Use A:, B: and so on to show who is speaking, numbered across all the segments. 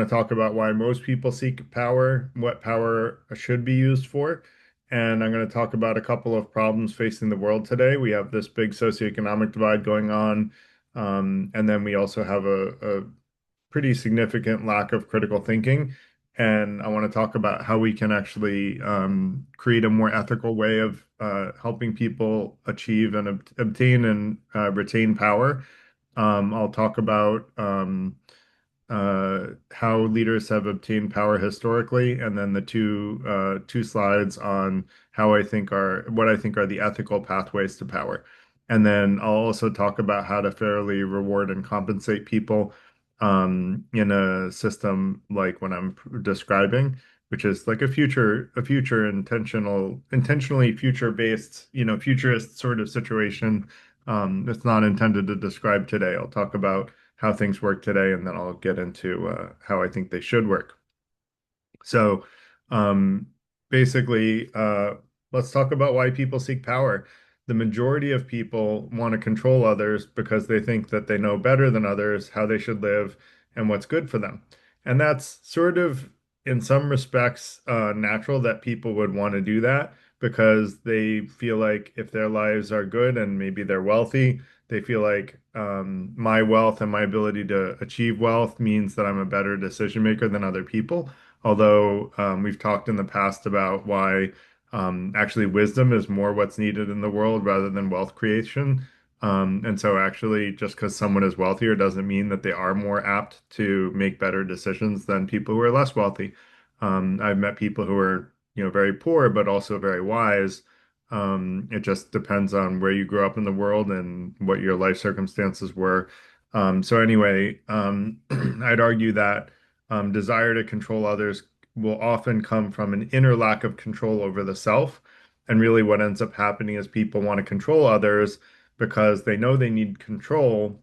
A: to talk about why most people seek power, what power should be used for, and I'm going to talk about a couple of problems facing the world today. We have this big socioeconomic divide going on, and then we also have a pretty significant lack of critical thinking. And I want to talk about how we can actually create a more ethical way of helping people achieve and obtain and retain power. I'll talk about how leaders have obtained power historically, and then the two slides on how I think are what I think are the ethical pathways to power. And then I'll also talk about how to fairly reward and compensate people in a system like what I'm describing, which is like a future intentionally future-based, futurist sort of situation. It's not intended to describe today. I'll talk about how things work today, and then I'll get into how I think they should work. So, um, basically, let's talk about why people seek power. The majority of people want to control others because they think that they know better than others how they should live and what's good for them. And that's sort of, in some respects, natural that people would want to do that because they feel like if their lives are good and maybe they're wealthy, they feel like my wealth and my ability to achieve wealth means that I'm a better decision maker than other people. Although we've talked in the past about why actually wisdom is more what's needed in the world rather than wealth creation. And so actually just because someone is wealthier doesn't mean that they are more apt to make better decisions than people who are less wealthy. I've met people who are, very poor, but also very wise. It just depends on where you grew up in the world and what your life circumstances were. So anyway, I'd argue that desire to control others will often come from an inner lack of control over the self. And really, what ends up happening is people want to control others because they know they need control,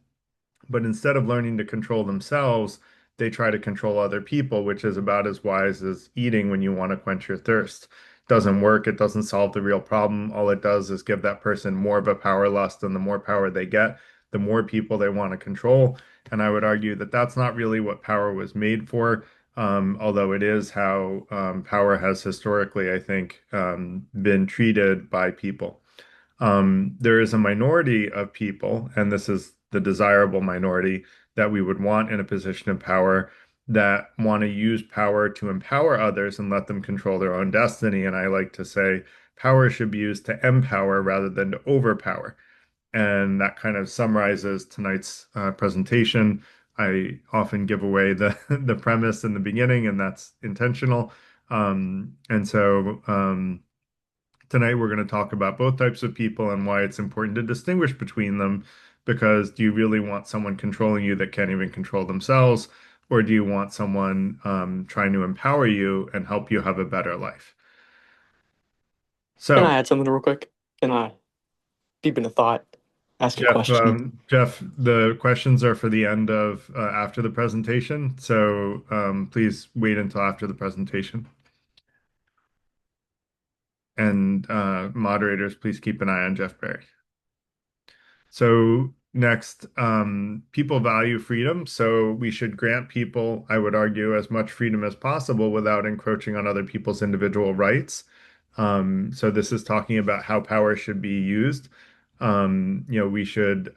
A: but instead of learning to control themselves, they try to control other people, which is about as wise as eating when you want to quench your thirst. Doesn't work. It doesn't solve the real problem. All it does is give that person more of a power lust, and the more power they get, the more people they want to control. And I would argue that that's not really what power was made for, although it is how power has historically, I think, been treated by people. There is a minority of people, and this is the desirable minority that we would want in a position of power that want to use power to empower others and let them control their own destiny. And I like to say power should be used to empower rather than to overpower. And that kind of summarizes tonight's presentation. I often give away the the premise in the beginning, and that's intentional. Tonight, we're going to talk about both types of people and why it's important to distinguish between them. Because do you really want someone controlling you that can't even control themselves, or do you want someone trying to empower you and help you have a better life?
B: Can
A: So,
B: I add something real quick? Can I deep into thought, ask a question?
A: Jeff, the questions are for the end of after the presentation. So, please wait until after the presentation. And moderators, please keep an eye on Jeff Barry. So next, people value freedom, so we should grant people, I would argue, as much freedom as possible without encroaching on other people's individual rights. So this is talking about how power should be used. We should,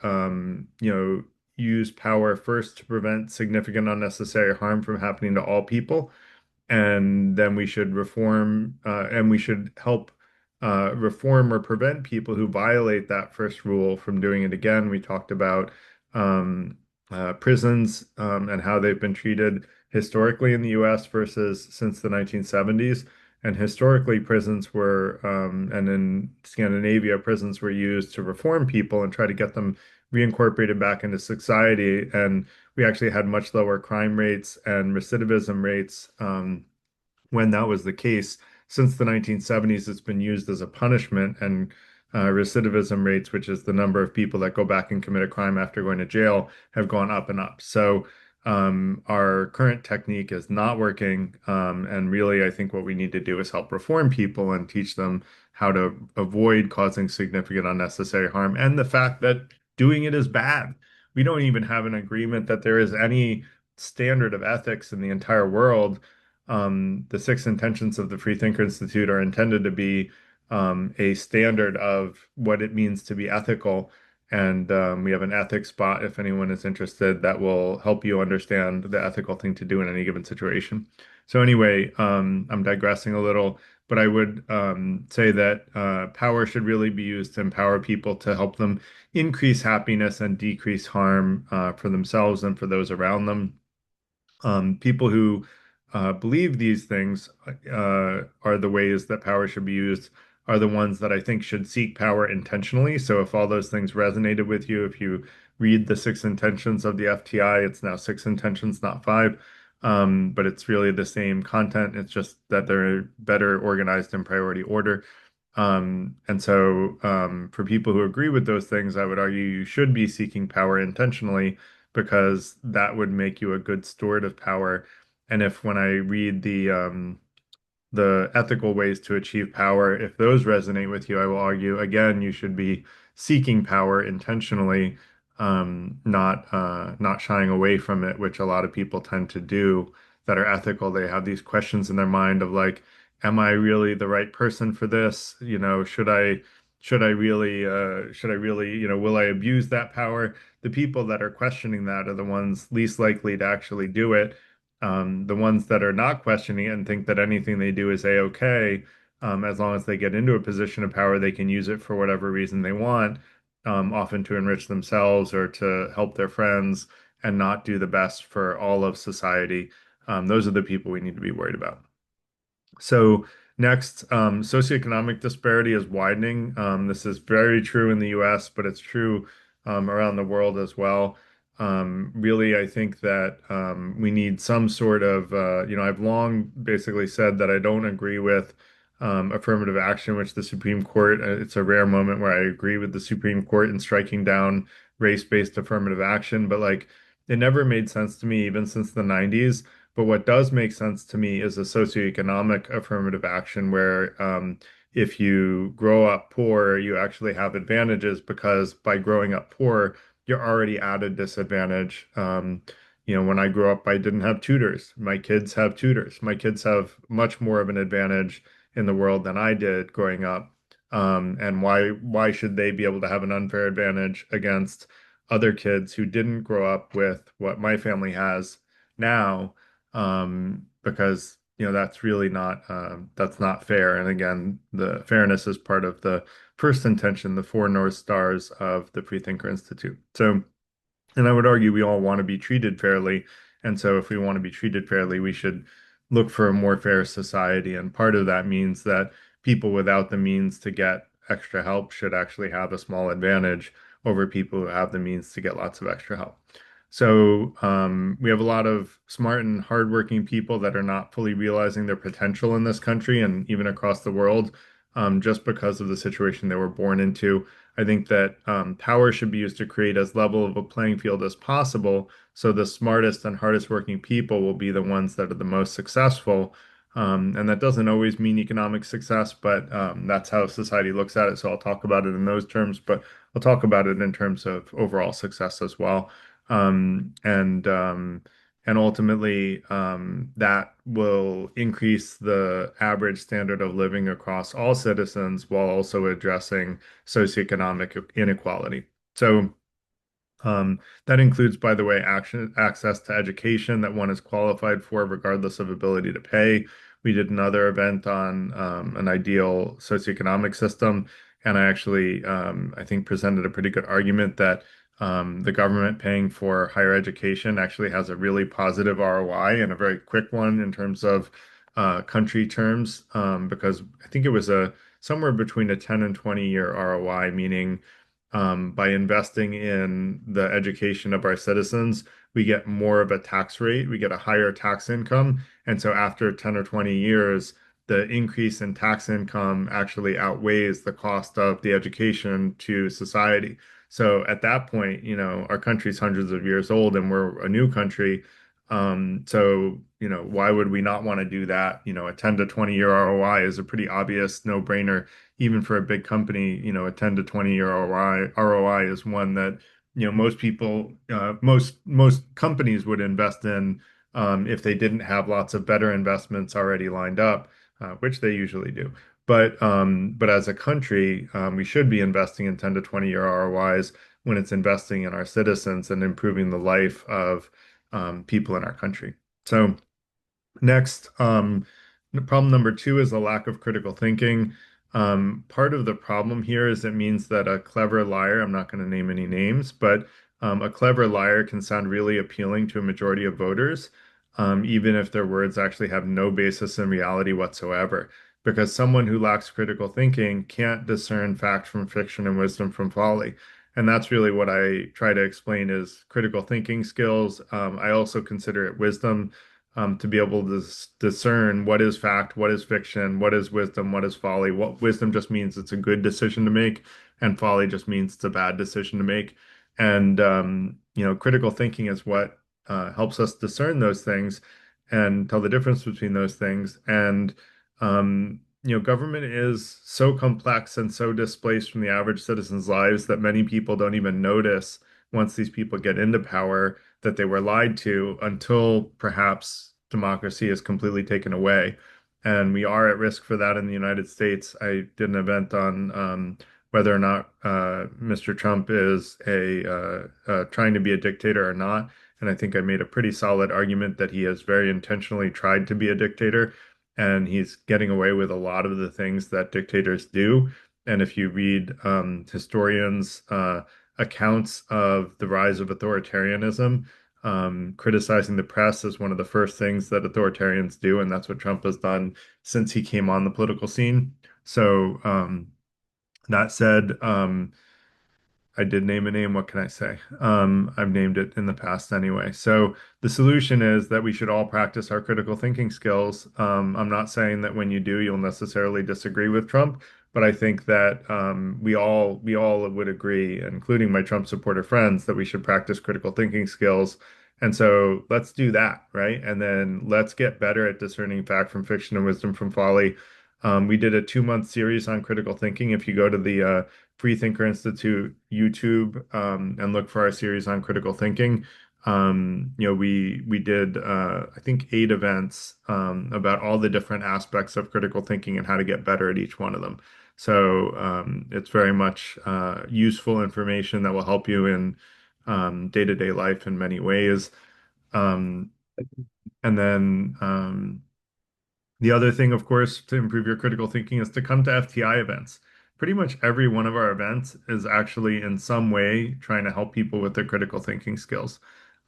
A: use power first to prevent significant unnecessary harm from happening to all people, and then we should reform and we should help reform or prevent people who violate that first rule from doing it again. We talked about prisons and how they've been treated historically in the US versus since the 1970s. And historically, prisons were, and in Scandinavia, prisons were used to reform people and try to get them reincorporated back into society. And we actually had much lower crime rates and recidivism rates when that was the case. Since the 1970s, it's been used as a punishment, and recidivism rates, which is the number of people that go back and commit a crime after going to jail, have gone up and up. So our current technique is not working. And really, I think what we need to do is help reform people and teach them how to avoid causing significant unnecessary harm and the fact that doing it is bad. We don't even have an agreement that there is any standard of ethics in the entire world. The Six Intentions of the Freethinker Institute are intended to be a standard of what it means to be ethical. And we have an ethics spot if anyone is interested that will help you understand the ethical thing to do in any given situation. So anyway, I'm digressing a little, but I would say that power should really be used to empower people to help them increase happiness and decrease harm for themselves and for those around them. People who believe these things are the ways that power should be used, are the ones that I think should seek power intentionally. So if all those things resonated with you, if you read the Six Intentions of the FTI, it's now Six Intentions, not five. But it's really the same content. It's just that they're better organized in priority order. And so, for people who agree with those things, I would argue you should be seeking power intentionally because that would make you a good steward of power. And if when I read the ethical ways to achieve power, if those resonate with you, I will argue again, you should be seeking power intentionally, not shying away from it, which a lot of people tend to do that are ethical. They have these questions in their mind of like, am I really the right person for this? You know, should I really, will I abuse that power? The people that are questioning that are the ones least likely to actually do it. The ones that are not questioning it and think that anything they do is a-okay, as long as they get into a position of power, they can use it for whatever reason they want, often to enrich themselves or to help their friends and not do the best for all of society. Those are the people we need to be worried about. So next, socioeconomic disparity is widening. This is very true in the US, but it's true around the world as well. Really, I think that we need some sort of, I've long basically said that I don't agree with affirmative action, which the Supreme Court, it's a rare moment where I agree with the Supreme Court in striking down race-based affirmative action, but like it never made sense to me, even since the 90s. But what does make sense to me is a socioeconomic affirmative action where if you grow up poor, you actually have advantages because by growing up poor, you're already at a disadvantage. When I grew up, I didn't have tutors. My kids have tutors. My kids have much more of an advantage in the world than I did growing up. And why should they be able to have an unfair advantage against other kids who didn't grow up with what my family has now? Because that's really not that's not fair. And again, the fairness is part of the first intention, the four North Stars of the Freethinker Institute. So, and I would argue we all want to be treated fairly. And so if we want to be treated fairly, we should look for a more fair society. And part of that means that people without the means to get extra help should actually have a small advantage over people who have the means to get lots of extra help. So we have a lot of smart and hardworking people that are not fully realizing their potential in this country and even across the world, just because of the situation they were born into. I think that power should be used to create as level of a playing field as possible, so the smartest and hardest working people will be the ones that are the most successful. And that doesn't always mean economic success, but that's how society looks at it. So I'll talk about it in those terms, but I'll talk about it in terms of overall success as well. Um, and um, and ultimately, that will increase the average standard of living across all citizens while also addressing socioeconomic inequality. So that includes, by the way, access to education that one is qualified for, regardless of ability to pay. We did another event on an ideal socioeconomic system, and I actually, I think, presented a pretty good argument that the government paying for higher education actually has a really positive ROI and a very quick one in terms of country terms, because I think it was a somewhere between a 10 and 20-year ROI, meaning by investing in the education of our citizens, we get more of a tax rate, we get a higher tax income. And so after 10 or 20 years, the increase in tax income actually outweighs the cost of the education to society. So at that point, our country's hundreds of years old and we're a new country. So, why would we not want to do that? A 10 to 20-year ROI is a pretty obvious no-brainer even for a big company. A 10 to 20-year ROI is one that most people, most companies would invest in if they didn't have lots of better investments already lined up, which they usually do. But as a country, we should be investing in 10 to 20-year ROIs when it's investing in our citizens and improving the life of people in our country. So next, problem number two is a lack of critical thinking. Part of the problem here is it means that a clever liar, I'm not going to name any names, but a clever liar can sound really appealing to a majority of voters, even if their words actually have no basis in reality whatsoever. Because someone who lacks critical thinking can't discern fact from fiction and wisdom from folly. And that's really what I try to explain is critical thinking skills. I also consider it wisdom to be able to discern what is fact, what is fiction, what is wisdom, what is folly. What wisdom just means it's a good decision to make, and folly just means it's a bad decision to make. And critical thinking is what helps us discern those things and tell the difference between those things. And government is so complex and so displaced from the average citizen's lives that many people don't even notice once these people get into power that they were lied to until perhaps democracy is completely taken away. And we are at risk for that in the United States. I did an event on whether or not Mr. Trump is trying to be a dictator or not. And I think I made a pretty solid argument that he has very intentionally tried to be a dictator, and he's getting away with a lot of the things that dictators do. And if you read historians' accounts of the rise of authoritarianism, criticizing the press is one of the first things that authoritarians do, and that's what Trump has done since he came on the political scene. So, that said, I did name a name. What can I say? I've named it in the past anyway. So the solution is that we should all practice our critical thinking skills. I'm not saying that when you do, you'll necessarily disagree with Trump, but I think that we all would agree, including my Trump supporter friends, that we should practice critical thinking skills. And so let's do that, right? And then let's get better at discerning fact from fiction and wisdom from folly. We did a 2-month series on critical thinking. If you go to the Freethinker Institute YouTube and look for our series on critical thinking. We did I think 8 events about all the different aspects of critical thinking and how to get better at each one of them. So it's very much useful information that will help you in day-to-day life in many ways. Um, and then the other thing, of course, to improve your critical thinking is to come to FTI events. Pretty much every one of our events is actually in some way trying to help people with their critical thinking skills.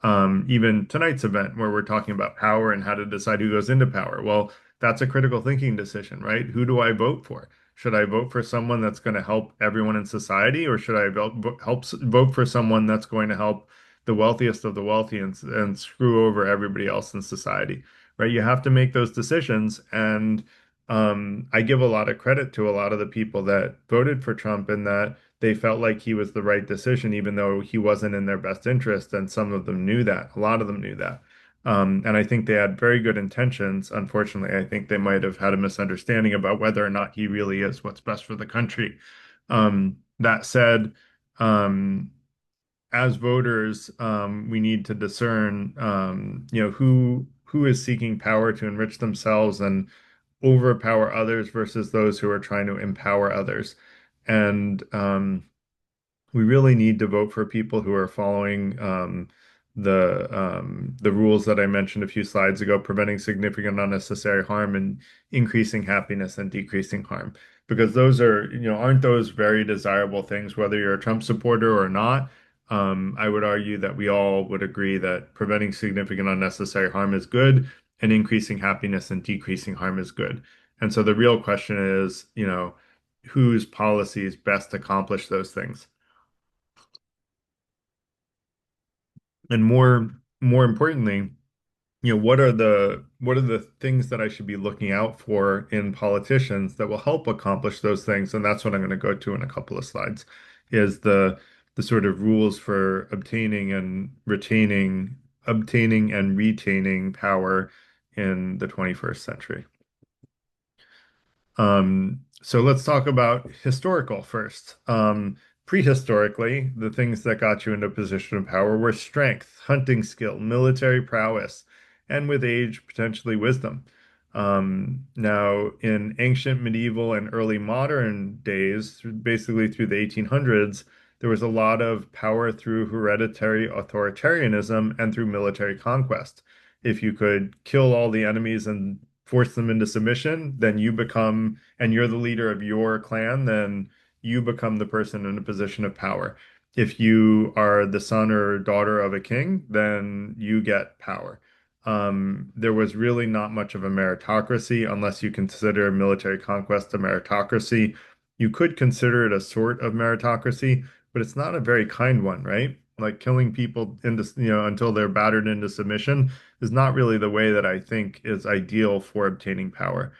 A: Even tonight's event, where we're talking about power and how to decide who goes into power. Well, that's a critical thinking decision, right? Who do I vote for? Should I vote for someone that's going to help everyone in society, or should I vote for someone that's going to help the wealthiest of the wealthy and screw over everybody else in society? Right? You have to make those decisions. And I give a lot of credit to a lot of the people that voted for Trump in that they felt like he was the right decision, even though he wasn't in their best interest. And some of them knew that. A lot of them knew that. And I think they had very good intentions. Unfortunately, I think they might have had a misunderstanding about whether or not he really is what's best for the country. That said, um, as voters, we need to discern, who is seeking power to enrich themselves and overpower others versus those who are trying to empower others. And we really need to vote for people who are following the rules that I mentioned a few slides ago, preventing significant unnecessary harm and increasing happiness and decreasing harm. Because those aren't those very desirable things, whether you're a Trump supporter or not. I would argue that we all would agree that preventing significant unnecessary harm is good, and increasing happiness and decreasing harm is good. And so the real question is, whose policies best accomplish those things? And more importantly, what are the things that I should be looking out for in politicians that will help accomplish those things? And that's what I'm going to go to in a couple of slides, is the sort of rules for obtaining and retaining power in the 21st century. So let's talk about historical first. Prehistorically, the things that got you into a position of power were strength, hunting skill, military prowess, and with age, potentially wisdom. Now, in ancient, medieval, and early modern days, basically through the 1800s, there was a lot of power through hereditary authoritarianism and through military conquest. If you could kill all the enemies and force them into submission, then you become, and you're the leader of your clan, then you become the person in a position of power. If you are the son or daughter of a king, then you get power. There was really not much of a meritocracy unless you consider military conquest a meritocracy. You could consider it a sort of meritocracy, but it's not a very kind one, right? Like killing people into, until they're battered into submission is not really the way that I think is ideal for obtaining power.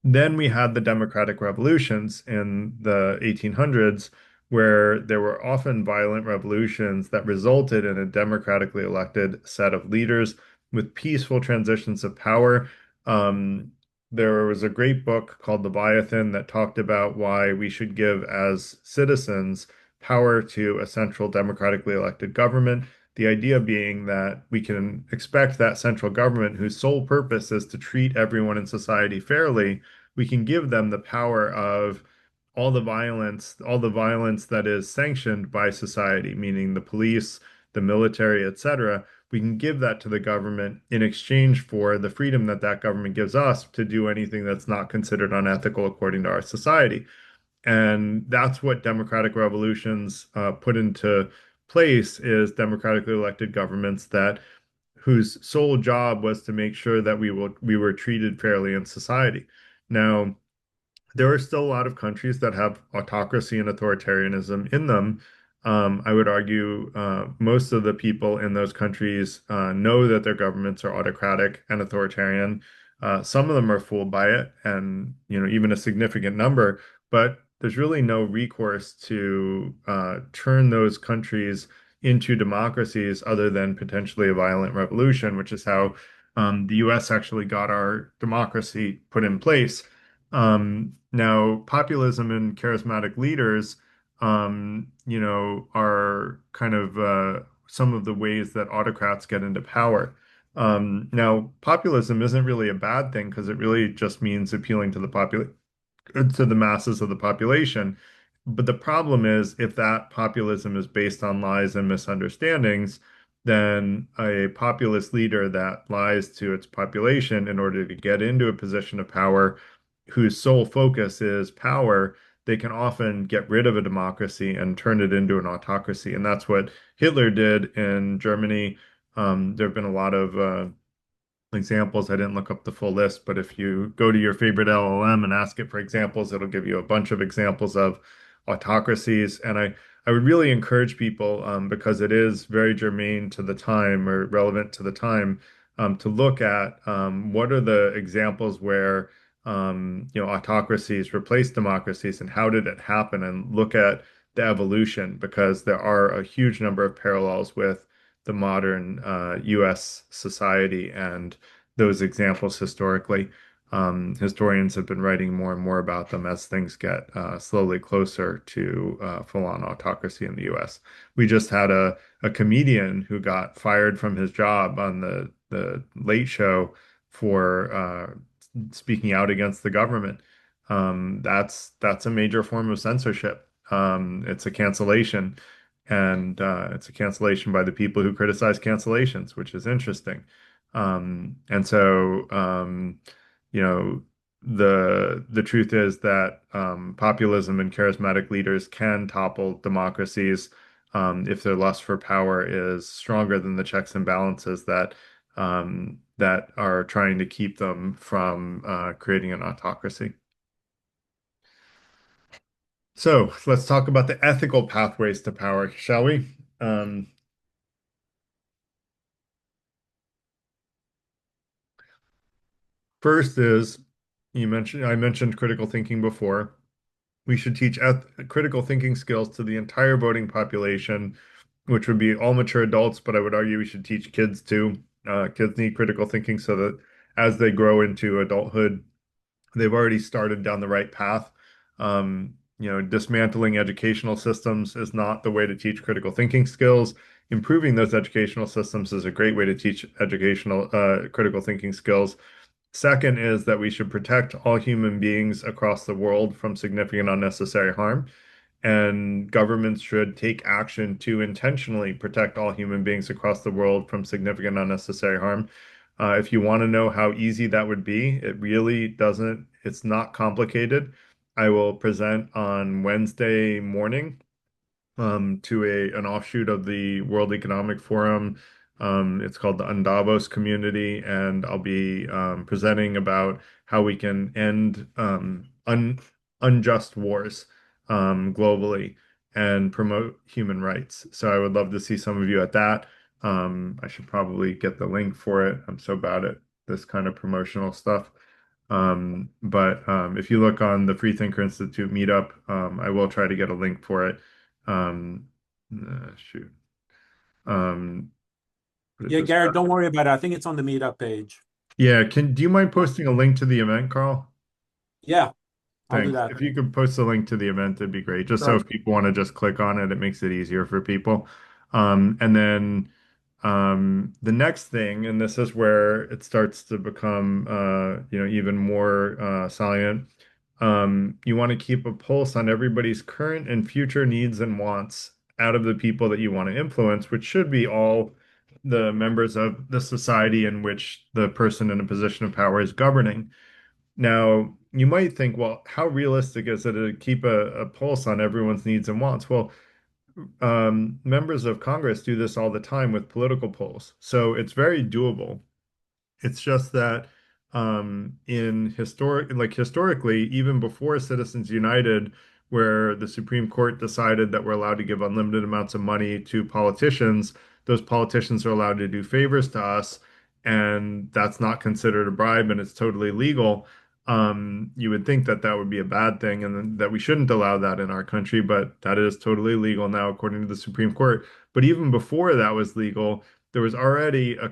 A: Then we had the democratic revolutions in the 1800s, where there were often violent revolutions that resulted in a democratically elected set of leaders with peaceful transitions of power. Um, there was a great book called Leviathan that talked about why we should give, as citizens, power to a central democratically elected government. The idea being that we can expect that central government, whose sole purpose is to treat everyone in society fairly, we can give them the power of all the violence that is sanctioned by society, meaning the police, the military, etc. We can give that to the government in exchange for the freedom that that government gives us to do anything that's not considered unethical according to our society. And that's what democratic revolutions put into place is democratically elected governments that whose sole job was to make sure that we were treated fairly in society. Now, there are still a lot of countries that have autocracy and authoritarianism in them. I would argue most of the people in those countries know that their governments are autocratic and authoritarian. Some of them are fooled by it, and even a significant number. But there's really no recourse to turn those countries into democracies other than potentially a violent revolution, which is how the U.S. actually got our democracy put in place. Now, populism and charismatic leaders, are kind of some of the ways that autocrats get into power. Now, populism isn't really a bad thing because it really just means appealing to the masses of the population. But the problem is if that populism is based on lies and misunderstandings, then a populist leader that lies to its population in order to get into a position of power whose sole focus is power, they can often get rid of a democracy and turn it into an autocracy. And that's what Hitler did in Germany. There have been a lot of examples. I didn't look up the full list, but if you go to your favorite LLM and ask it for examples, it'll give you a bunch of examples of autocracies. And I would really encourage people, because it is very germane to the time or relevant to the time, to look at what are the examples where autocracies replace democracies and how did it happen, and look at the evolution because there are a huge number of parallels with the modern U.S. society and those examples historically. Historians have been writing more and more about them as things get slowly closer to full-on autocracy in the U.S. We just had a comedian who got fired from his job on the Late Show for speaking out against the government. That's a major form of censorship. It's a cancellation, and it's a cancellation by the people who criticize cancellations, which is interesting. And so, you know, the truth is that populism and charismatic leaders can topple democracies if their lust for power is stronger than the checks and balances that are trying to keep them from creating an autocracy. So let's talk about the ethical pathways to power, shall we? Um, First is I mentioned critical thinking before. We should teach critical thinking skills to the entire voting population, which would be all mature adults, but I would argue we should teach kids too. Kids need critical thinking so that as they grow into adulthood, they've already started down the right path. dismantling educational systems is not the way to teach critical thinking skills. Improving those educational systems is a great way to teach educational critical thinking skills. Second is that we should protect all human beings across the world from significant unnecessary harm, and governments should take action to intentionally protect all human beings across the world from significant unnecessary harm. If you want to know how easy that would be, it really doesn't, it's not complicated. I will present on Wednesday morning to an offshoot of the World Economic Forum. It's called the Undavos Community, and I'll be presenting about how we can end unjust wars globally and promote human rights. So I would love to see some of you at that. I should probably get the link for it. I'm so bad at this kind of promotional stuff. But if you look on the Freethinker Institute meetup, I will try to get a link for it. Um, shoot. Um, what is
C: Yeah,
A: this?
C: Garrett, don't worry about it. I think it's on the meetup page.
A: Yeah, do you mind posting a link to the event, Carl?
C: Yeah, I'll do
A: Thanks.
C: that.
A: If you could post a link to the event, it'd be great. Just so
C: Sure.
A: if people want to just click on it, it makes it easier for people. And then the next thing, and this is where it starts to become even more salient. You want to keep a pulse on everybody's current and future needs and wants out of the people that you want to influence, which should be all the members of the society in which the person in a position of power is governing. Now, you might think, well, how realistic is it to keep a pulse on everyone's needs and wants? Well, members of Congress do this all the time with political polls. So it's very doable. It's just that historically, even before Citizens United, where the Supreme Court decided that we're allowed to give unlimited amounts of money to politicians, those politicians are allowed to do favors to us, and that's not considered a bribe and it's totally legal. You would think that that would be a bad thing and that we shouldn't allow that in our country, but that is totally legal now, according to the Supreme Court. But even before that was legal, there was already a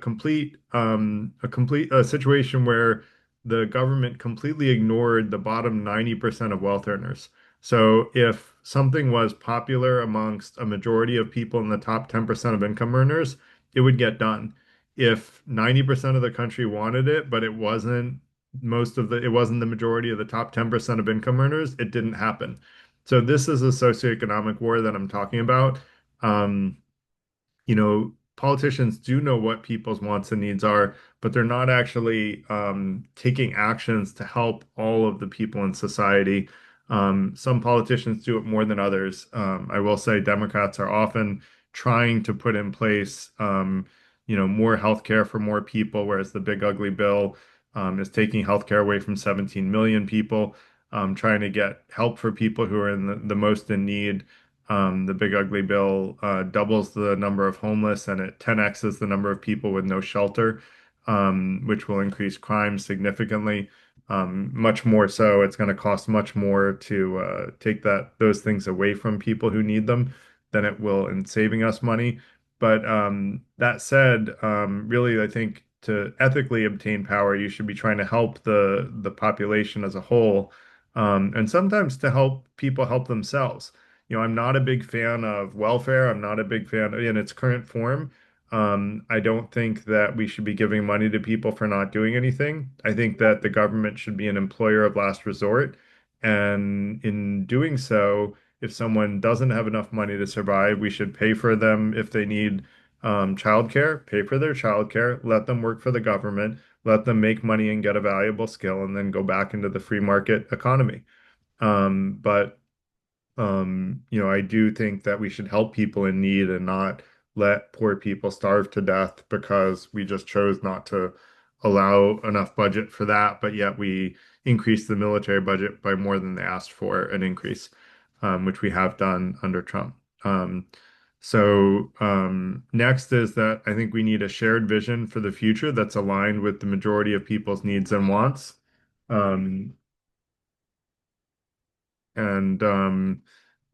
A: situation where the government completely ignored the bottom 90% of wealth earners. So if something was popular amongst a majority of people in the top 10% of income earners, it would get done. If 90% of the country wanted it, but it wasn't the majority of the top 10% of income earners, it didn't happen. So this is a socioeconomic war that I'm talking about. Um, Politicians do know what people's wants and needs are, but they're not actually taking actions to help all of the people in society. Some politicians do it more than others. I will say Democrats are often trying to put in place, more health care for more people, whereas the big ugly bill is taking health care away from 17 million people, trying to get help for people who are in the most in need. The Big Ugly Bill doubles the number of homeless and it 10x's the number of people with no shelter, which will increase crime significantly. Much more so, it's going to cost much more to take those things away from people who need them than it will in saving us money. But that said, really, I think to ethically obtain power, you should be trying to help the population as a whole, and sometimes to help people help themselves. I'm not a big fan of welfare. I'm not a big fan in its current form. I don't think that we should be giving money to people for not doing anything. I think that the government should be an employer of last resort. And in doing so, if someone doesn't have enough money to survive, we should pay for them if they need childcare, pay for their childcare, let them work for the government, let them make money and get a valuable skill, and then go back into the free market economy. But I do think that we should help people in need and not let poor people starve to death because we just chose not to allow enough budget for that, but yet we increased the military budget by more than they asked for an increase, which we have done under Trump. Next is that I think we need a shared vision for the future that's aligned with the majority of people's needs and wants. Um, and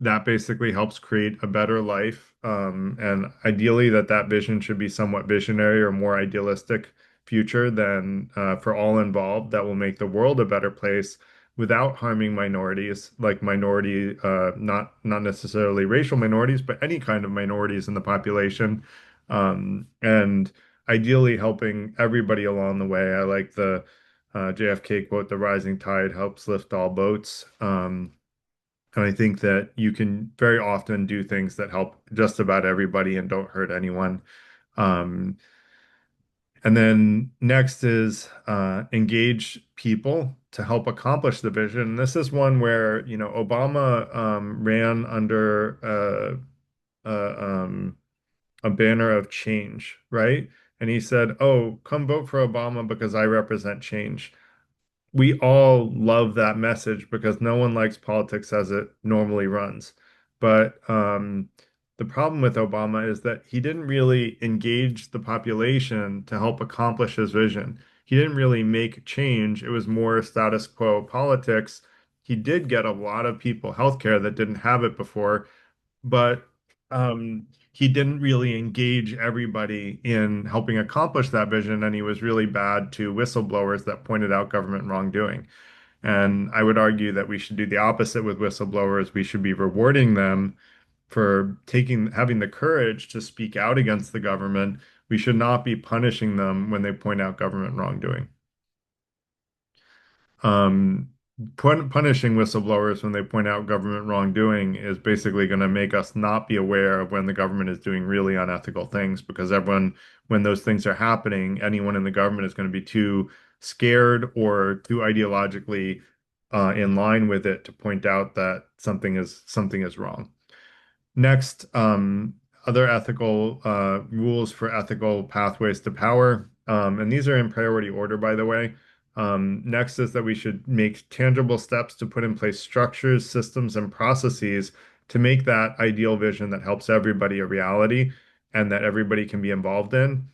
A: that basically helps create a better life. And ideally, that vision should be somewhat visionary or more idealistic future than for all involved that will make the world a better place, without harming minorities, like not necessarily racial minorities, but any kind of minorities in the population, and ideally helping everybody along the way. I like the JFK quote, "The rising tide helps lift all boats." And I think that you can very often do things that help just about everybody and don't hurt anyone. Um, and then next is engage people to help accomplish the vision. This is one where, Obama ran under a banner of change, right? And he said, "Oh, come vote for Obama because I represent change." We all love that message because no one likes politics as it normally runs. But the problem with Obama is that he didn't really engage the population to help accomplish his vision. He didn't really make change. It was more status quo politics. He did get a lot of people healthcare that didn't have it before, but he didn't really engage everybody in helping accomplish that vision, and he was really bad to whistleblowers that pointed out government wrongdoing. And I would argue that we should do the opposite with whistleblowers. We should be rewarding them for having the courage to speak out against the government. We should not be punishing them when they point out government wrongdoing. Um, Punishing whistleblowers when they point out government wrongdoing is basically going to make us not be aware of when the government is doing really unethical things because when those things are happening, anyone in the government is going to be too scared or too ideologically in line with it to point out that something is wrong. Next, other ethical rules for ethical pathways to power. And these are in priority order, by the way. Next is that we should make tangible steps to put in place structures, systems, and processes to make that ideal vision that helps everybody a reality and that everybody can be involved in.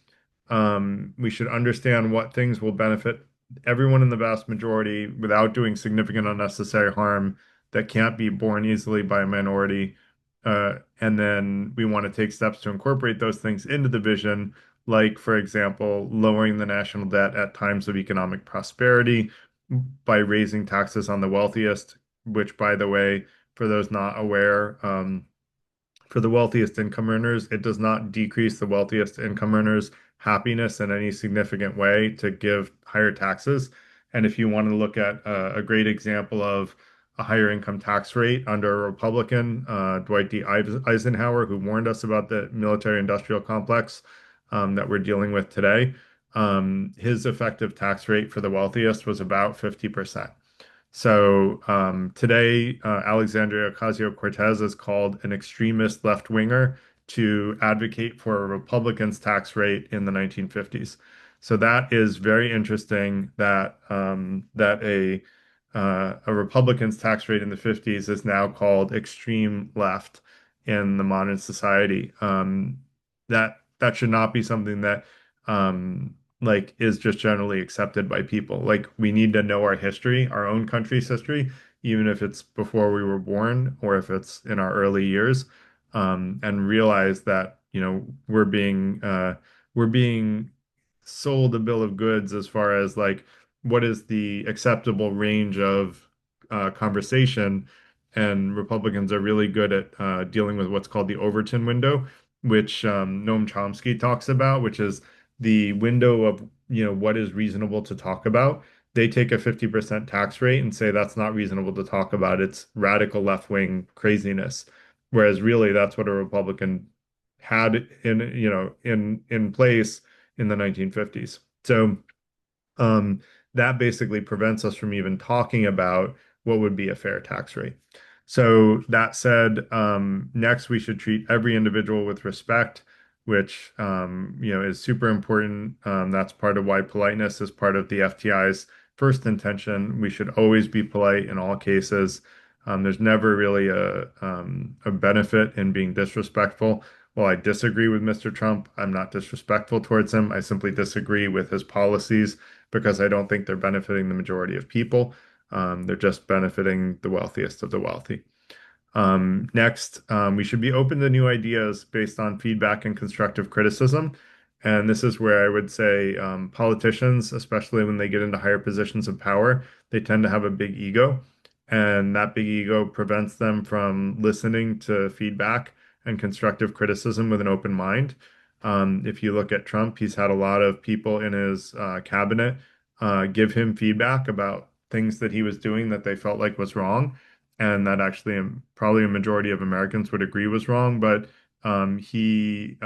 A: We should understand what things will benefit everyone in the vast majority without doing significant unnecessary harm that can't be borne easily by a minority. And then we want to take steps to incorporate those things into the vision, like, for example, lowering the national debt at times of economic prosperity by raising taxes on the wealthiest, which, by the way, for those not aware, for the wealthiest income earners, it does not decrease the wealthiest income earners' happiness in any significant way to give higher taxes. And if you want to look at a great example of a higher income tax rate under a Republican, Dwight D. Eisenhower, who warned us about the military-industrial complex that we're dealing with today, his effective tax rate for the wealthiest was about 50%. So today, Alexandria Ocasio-Cortez is called an extremist left-winger to advocate for a Republican's tax rate in the 1950s. So that is very interesting that a Republican's tax rate in the 50s is now called extreme left in the modern society. That should not be something that like is just generally accepted by people. Like we need to know our history, our own country's history, even if it's before we were born or if it's in our early years, and realize that, we're being sold a bill of goods as far as like what is the acceptable range of conversation. And Republicans are really good at dealing with what's called the Overton window, which Noam Chomsky talks about, which is the window of, what is reasonable to talk about. They take a 50% tax rate and say that's not reasonable to talk about. It's radical left-wing craziness. Whereas really that's what a Republican had in place in the 1950s. So um, that basically prevents us from even talking about what would be a fair tax rate. So that said, next we should treat every individual with respect, which is super important. That's part of why politeness is part of the FTI's first intention. We should always be polite in all cases. There's never really a benefit in being disrespectful. While I disagree with Mr. Trump, I'm not disrespectful towards him. I simply disagree with his policies because I don't think they're benefiting the majority of people. They're just benefiting the wealthiest of the wealthy. Next, we should be open to new ideas based on feedback and constructive criticism. And this is where I would say politicians, especially when they get into higher positions of power, they tend to have a big ego, and that big ego prevents them from listening to feedback and constructive criticism with an open mind. If you look at Trump, he's had a lot of people in his cabinet give him feedback about things that he was doing that they felt like was wrong, and that actually probably a majority of Americans would agree was wrong. But he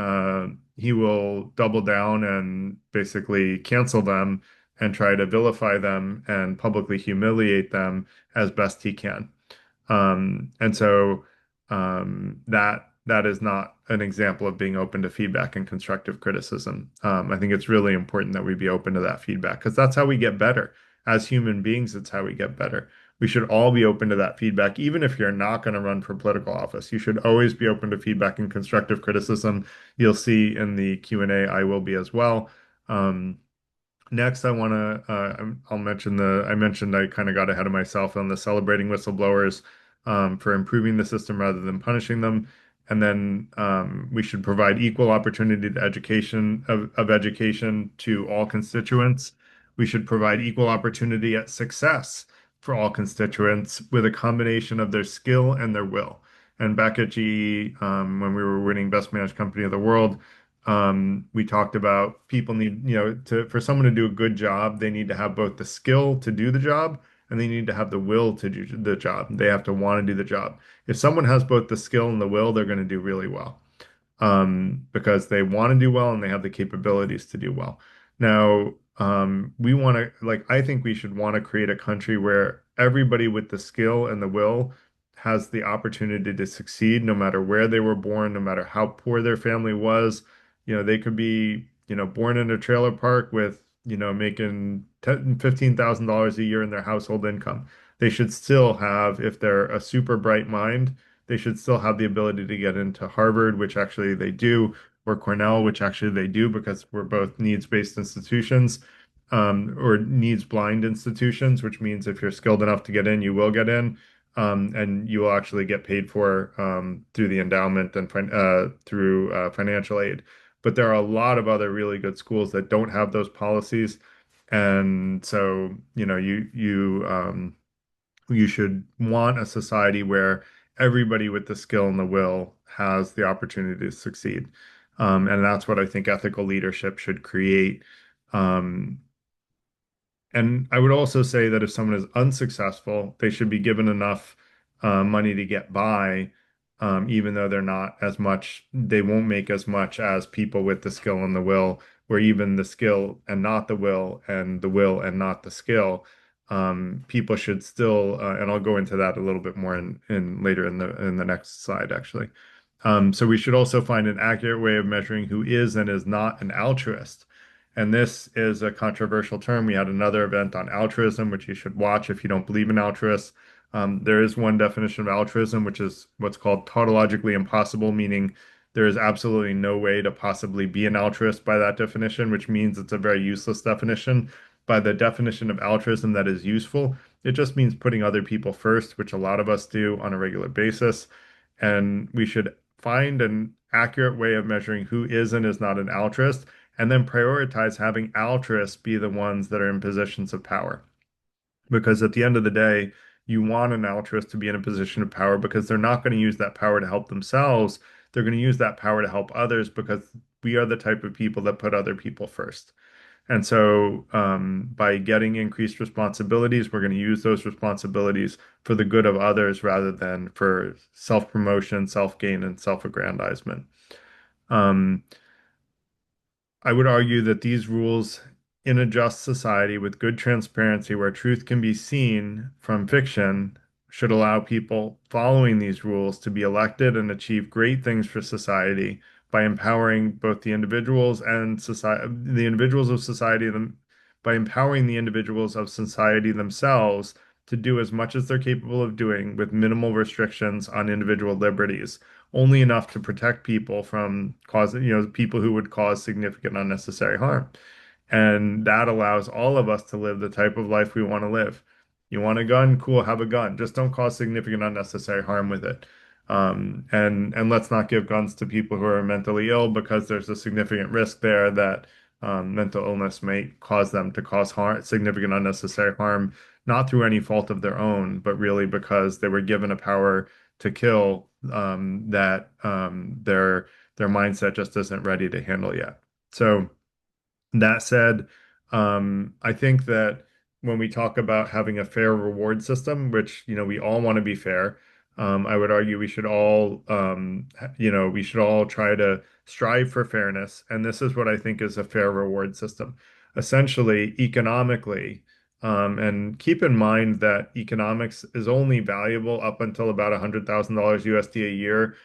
A: will double down and basically cancel them and try to vilify them and publicly humiliate them as best he can. And so that is not an example of being open to feedback and constructive criticism. I think it's really important that we be open to that feedback because that's how we get better. As human beings, it's how we get better. We should all be open to that feedback, even if you're not going to run for political office. You should always be open to feedback and constructive criticism. You'll see in the Q&A, I will be as well. Um, Next, I'll mention I mentioned I kind of got ahead of myself on the celebrating whistleblowers for improving the system rather than punishing them. And then we should provide equal opportunity to of education to all constituents. We should provide equal opportunity at success for all constituents with a combination of their skill and their will. And back at GE, when we were winning Best Managed Company of the World, we talked about people need, for someone to do a good job, they need to have both the skill to do the job and they need to have the will to do the job. They have to want to do the job. If someone has both the skill and the will, they're going to do really well because they want to do well and they have the capabilities to do well. Now, we want to, like, I think we should want to create a country where everybody with the skill and the will has the opportunity to succeed no matter where they were born, no matter how poor their family was. They could be, born in a trailer park with, making $15,000 a year in their household income. They should still have, if they're a super bright mind, they should still have the ability to get into Harvard, which actually they do, or Cornell, which actually they do, because we're both needs-based institutions, or needs-blind institutions, which means if you're skilled enough to get in, you will get in, and you will actually get paid for through the endowment and through financial aid. But there are a lot of other really good schools that don't have those policies, and so you should want a society where everybody with the skill and the will has the opportunity to succeed. And that's what I think ethical leadership should create. Um, and I would also say that if someone is unsuccessful, they should be given enough money to get by, even though they're not as much, they won't make as much as people with the skill and the will, or even the skill and not the will, and the will and not the skill. People should still, and I'll go into that a little bit more in later in the next slide, actually. So we should also find an accurate way of measuring who is and is not an altruist. And this is a controversial term. We had another event on altruism, which you should watch if you don't believe in altruists. There is one definition of altruism, which is what's called tautologically impossible, meaning there is absolutely no way to possibly be an altruist by that definition, which means it's a very useless definition. By the definition of altruism that is useful, it just means putting other people first, which a lot of us do on a regular basis. And we should find an accurate way of measuring who is and is not an altruist and then prioritize having altruists be the ones that are in positions of power. Because at the end of the day, you want an altruist to be in a position of power because they're not going to use that power to help themselves. They're going to use that power to help others because we are the type of people that put other people first. And so, by getting increased responsibilities, we're going to use those responsibilities for the good of others rather than for self-promotion, self-gain, and self-aggrandizement. Um, I would argue that these rules in a just society with good transparency where truth can be seen from fiction should allow people following these rules to be elected and achieve great things for society by empowering both the individuals and society, the individuals of society, by empowering the individuals of society themselves to do as much as they're capable of doing with minimal restrictions on individual liberties, only enough to protect people from causing, people who would cause significant unnecessary harm. And that allows all of us to live the type of life we want to live. You want a gun? Cool, have a gun. Just don't cause significant unnecessary harm with it. And let's not give guns to people who are mentally ill because there's a significant risk there that mental illness may cause them to cause harm, significant unnecessary harm not through any fault of their own, but really because they were given a power to kill that their mindset just isn't ready to handle yet. So that said, I think that when we talk about having a fair reward system, which, we all want to be fair, I would argue we should all, we should all try to strive for fairness. And this is what I think is a fair reward system. Essentially, economically, and keep in mind that economics is only valuable up until about $100,000 USD a year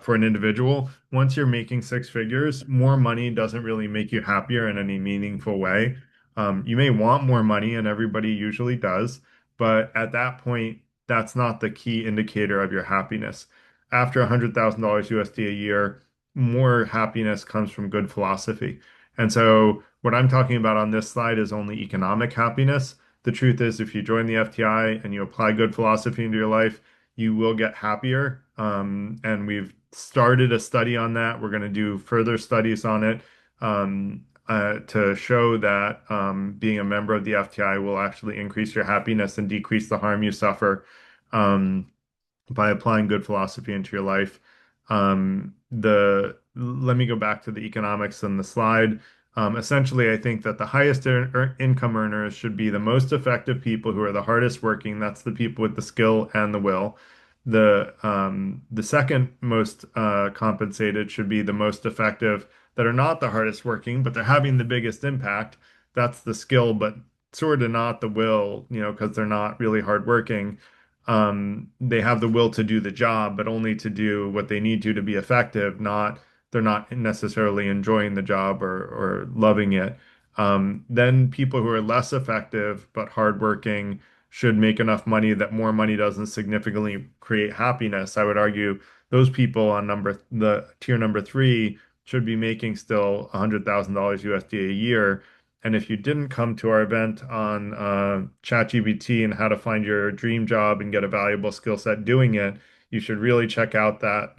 A: for an individual. Once you're making six figures, more money doesn't really make you happier in any meaningful way. You may want more money, and everybody usually does, but at that point, that's not the key indicator of your happiness. After $100,000 USD a year, more happiness comes from good philosophy. And so, what I'm talking about on this slide is only economic happiness. The truth is, if you join the FTI and you apply good philosophy into your life, you will get happier. And we've started a study on that. We're going to do further studies on it to show that being a member of the FTI will actually increase your happiness and decrease the harm you suffer. By applying good philosophy into your life. Let me go back to the economics in the slide. Essentially, I think that the highest income earners should be the most effective people who are the hardest working. That's the people with the skill and the will. The second most compensated should be the most effective that are not the hardest working, but they're having the biggest impact. That's the skill, but sort of not the will, because they're not really hardworking. They have the will to do the job, but only to do what they need to be effective, not they're not necessarily enjoying the job or loving it. Then people who are less effective but hardworking should make enough money that more money doesn't significantly create happiness. I would argue those people on the tier number three should be making still $100,000 USD a year. And if you didn't come to our event on ChatGPT and how to find your dream job and get a valuable skill set doing it, you should really check out that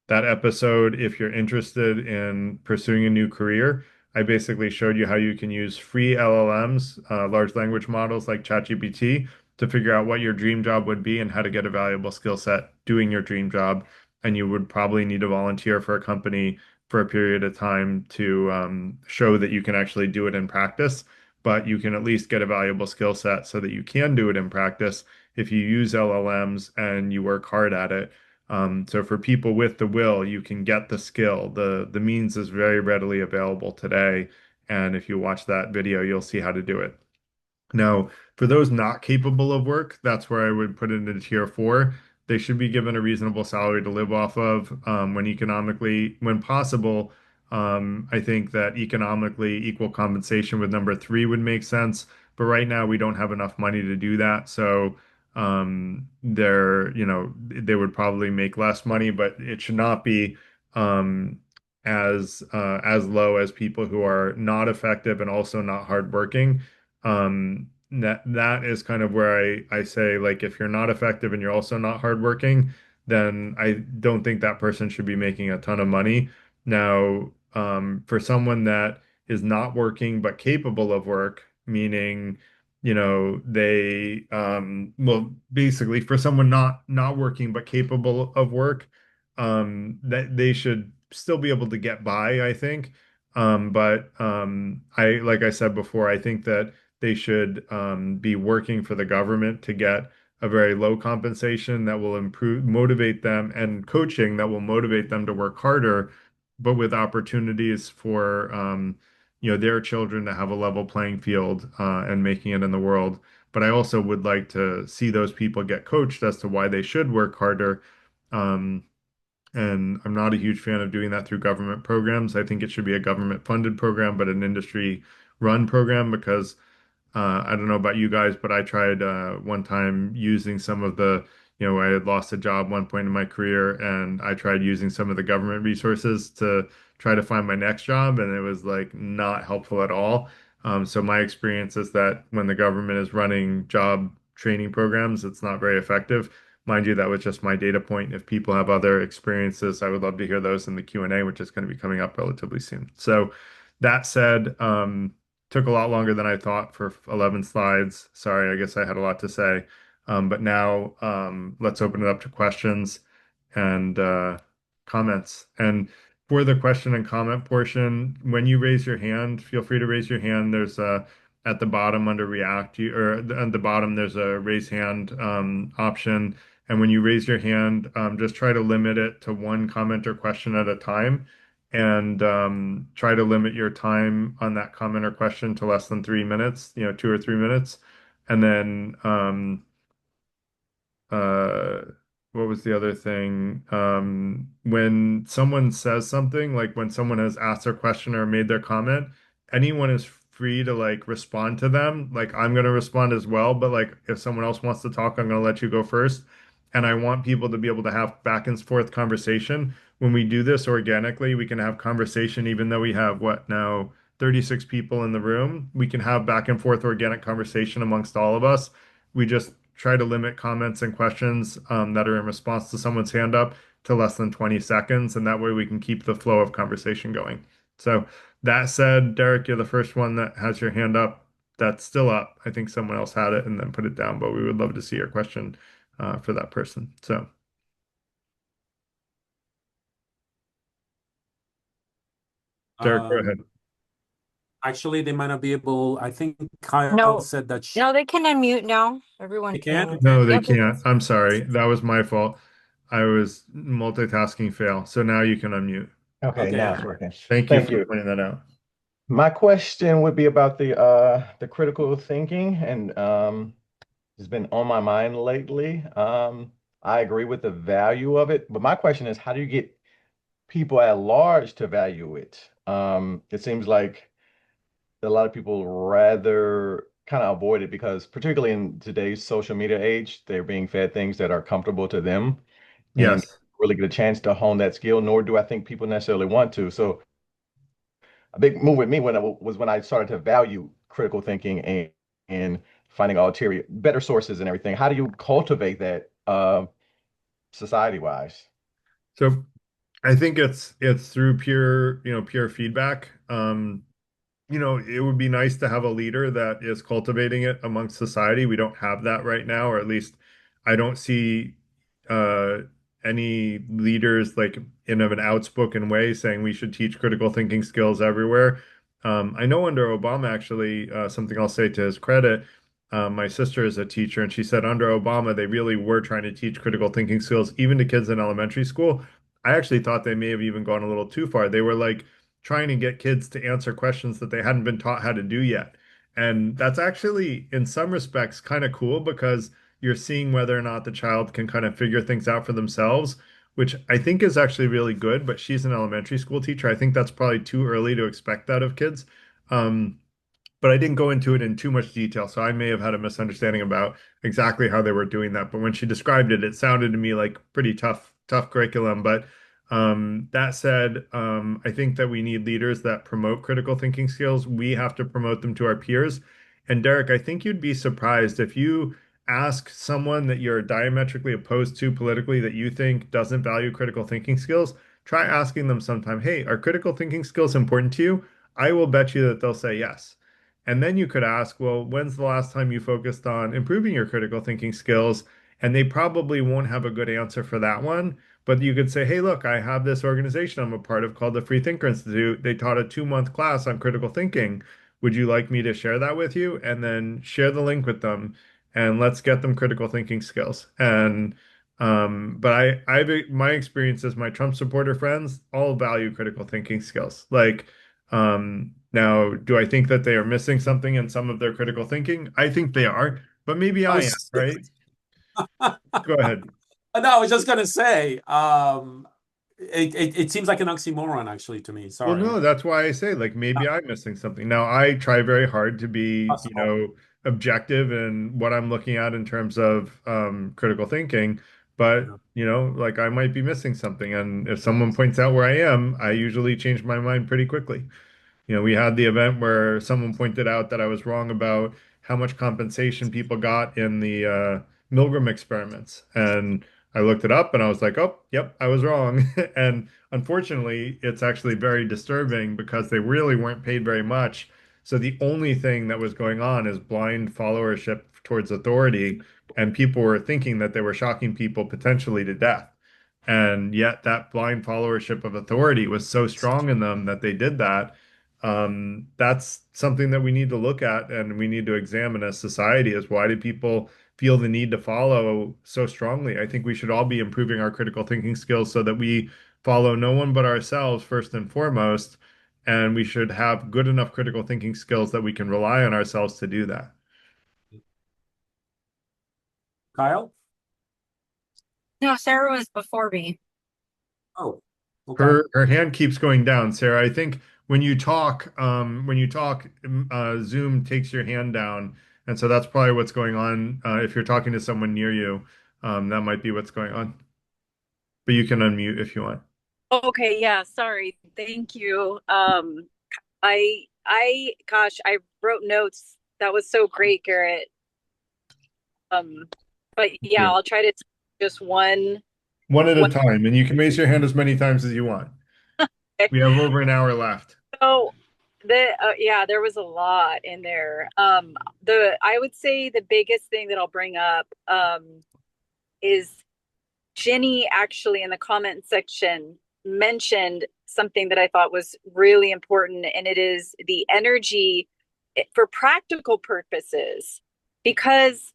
A: episode if you're interested in pursuing a new career. I basically showed you how you can use free LLMs, large language models like ChatGPT, to figure out what your dream job would be and how to get a valuable skill set doing your dream job. And you would probably need to volunteer for a company for a period of time to show that you can actually do it in practice. But you can at least get a valuable skill set so that you can do it in practice if you use LLMs and you work hard at it. So for people with the will, you can get the skill. The means is very readily available today. And if you watch that video, you'll see how to do it. Now, for those not capable of work, that's where I would put it into tier four. They should be given a reasonable salary to live off of when possible. I think that economically equal compensation with number three would make sense. But right now, we don't have enough money to do that. So they would probably make less money, but it should not be um, as low as people who are not effective and also not hardworking. That is kind of where I say, like, if you're not effective and you're also not hardworking, then I don't think that person should be making a ton of money. Now, for someone that is not working but capable of work, meaning, well, basically for someone not working but capable of work, that they should still be able to get by, I think. But like I said before, I think that they should be working for the government to get a very low compensation that will motivate them, and coaching that will motivate them to work harder, but with opportunities for their children to have a level playing field and making it in the world. But I also would like to see those people get coached as to why they should work harder. Um, and I'm not a huge fan of doing that through government programs. I think it should be a government funded program, but an industry run program because I don't know about you guys, but I tried one time using some of I had lost a job one point in my career, and I tried using some of the government resources to try to find my next job, and it was like not helpful at all. So my experience is that when the government is running job training programs, it's not very effective. Mind you, that was just my data point. If people have other experiences, I would love to hear those in the Q&A, which is going to be coming up relatively soon. So that said, took a lot longer than I thought for 11 slides. Sorry, I guess I had a lot to say. But now let's open it up to questions and comments. And for the question and comment portion, when you raise your hand, feel free to raise your hand. There's at the bottom under React, at the bottom there's a raise hand option. And when you raise your hand, just try to limit it to one comment or question at a time, and try to limit your time on that comment or question to less than 3 minutes, 2 or 3 minutes. And then uh what was the other thing? When someone says something, like when someone has asked their question or made their comment, anyone is free to like respond to them. Like I'm gonna respond as well, but like if someone else wants to talk, I'm gonna let you go first. And I want people to be able to have back and forth conversation. When we do this organically, we can have conversation even though we have what now 36 people in the room. We can have back and forth organic conversation amongst all of us. We just try to limit comments and questions that are in response to someone's hand up to less than 20 seconds, and that way we can keep the flow of conversation going. So that said, Derek, you're the first one that has your hand up. That's still up. I think someone else had it and then put it down, but we would love to see your question for that person. So, Derek, go
C: Um,
A: ahead.
C: Actually, they might not be able. I think Kyle
D: No,
C: said that
D: no, they can unmute now. Everyone
C: they can.
D: can.
C: Okay.
A: No, they
D: Yep.
A: can't. I'm sorry. That was my fault. I was multitasking fail. So now you can unmute.
E: Okay,
C: Okay.
E: now
C: Yeah.
E: it's working.
A: Thank you
E: Thank
A: for
E: you.
A: pointing that out.
E: My question would be about the critical thinking, and it's been on my mind lately. I agree with the value of it, but my question is, how do you get people at large to value it? It seems like a lot of people rather kind of avoid it because, particularly in today's social media age, they're being fed things that are comfortable to them and
A: Yes.
E: really get a chance to hone that skill, nor do I think people necessarily want to. So a big move with me was when I started to value critical thinking and finding ulterior better sources and everything. How do you cultivate that society wise?
A: So I think it's through pure, pure feedback. It would be nice to have a leader that is cultivating it amongst society. We don't have that right now, or at least I don't see uh, any leaders like in of an outspoken way saying we should teach critical thinking skills everywhere. I know under Obama, actually, something I'll say to his credit, my sister is a teacher, and she said under Obama, they really were trying to teach critical thinking skills even to kids in elementary school. I actually thought they may have even gone a little too far. They were like trying to get kids to answer questions that they hadn't been taught how to do yet. And that's actually, in some respects, kind of cool because you're seeing whether or not the child can kind of figure things out for themselves, which I think is actually really good. But she's an elementary school teacher. I think that's probably too early to expect that of kids. Um, but I didn't go into it in too much detail, so I may have had a misunderstanding about exactly how they were doing that. But when she described it, it sounded to me like pretty tough curriculum. But that said, I think that we need leaders that promote critical thinking skills. We have to promote them to our peers. And Derek, I think you'd be surprised if you ask someone that you're diametrically opposed to politically that you think doesn't value critical thinking skills, try asking them sometime, hey, are critical thinking skills important to you? I will bet you that they'll say yes. And then you could ask, well, when's the last time you focused on improving your critical thinking skills? And they probably won't have a good answer for that one. But you could say, hey, look, I have this organization I'm a part of called the Free Thinker Institute. They taught a 2 month class on critical thinking. Would you like me to share that with you? And then share the link with them and let's get them critical thinking skills. And but my experience is my Trump supporter friends all value critical thinking skills. Like now, do I think that they are missing something in some of their critical thinking? I think they are, but maybe
C: I
A: I am,
C: was
A: right? Go ahead.
C: no, I was just gonna say, it seems like an oxymoron actually to me.
A: Well,
C: Sorry.
A: no, that's why I say like maybe I'm missing something. Now, I try very hard to be,
C: Possible.
A: objective in what I'm looking at in terms of critical thinking, but
C: Yeah.
A: like I might be missing something. And if someone points out where I am, I usually change my mind pretty quickly. We had the event where someone pointed out that I was wrong about how much compensation people got in the Milgram experiments. And I looked it up and I was like, oh, yep, I was wrong. And unfortunately, it's actually very disturbing because they really weren't paid very much. So the only thing that was going on is blind followership towards authority, and people were thinking that they were shocking people potentially to death. And yet that blind followership of authority was so strong in them that they did that. That's something that we need to look at and we need to examine as society is why do people feel the need to follow so strongly? I think we should all be improving our critical thinking skills so that we follow no one but ourselves first and foremost. And we should have good enough critical thinking skills that we can rely on ourselves to do that.
C: Kyle?
D: No, Sarah was before me.
C: Oh, okay.
A: Her hand keeps going down, Sarah. I think when you talk, Zoom takes your hand down, and so that's probably what's going on. If you're talking to someone near you, that might be what's going on. But you can unmute if you want.
F: Okay, yeah, sorry. Thank you. Gosh, I wrote notes. That was so great, Garrett. But yeah,
A: Yeah.
F: I'll try to just one.
A: One at a
F: one.
A: time, and you can raise your hand as many times as you want. We have over an hour left.
F: So yeah, there was a lot in there. I would say the biggest thing that I'll bring up is Jenny actually in the comment section mentioned something that I thought was really important, and it is the energy for practical purposes. Because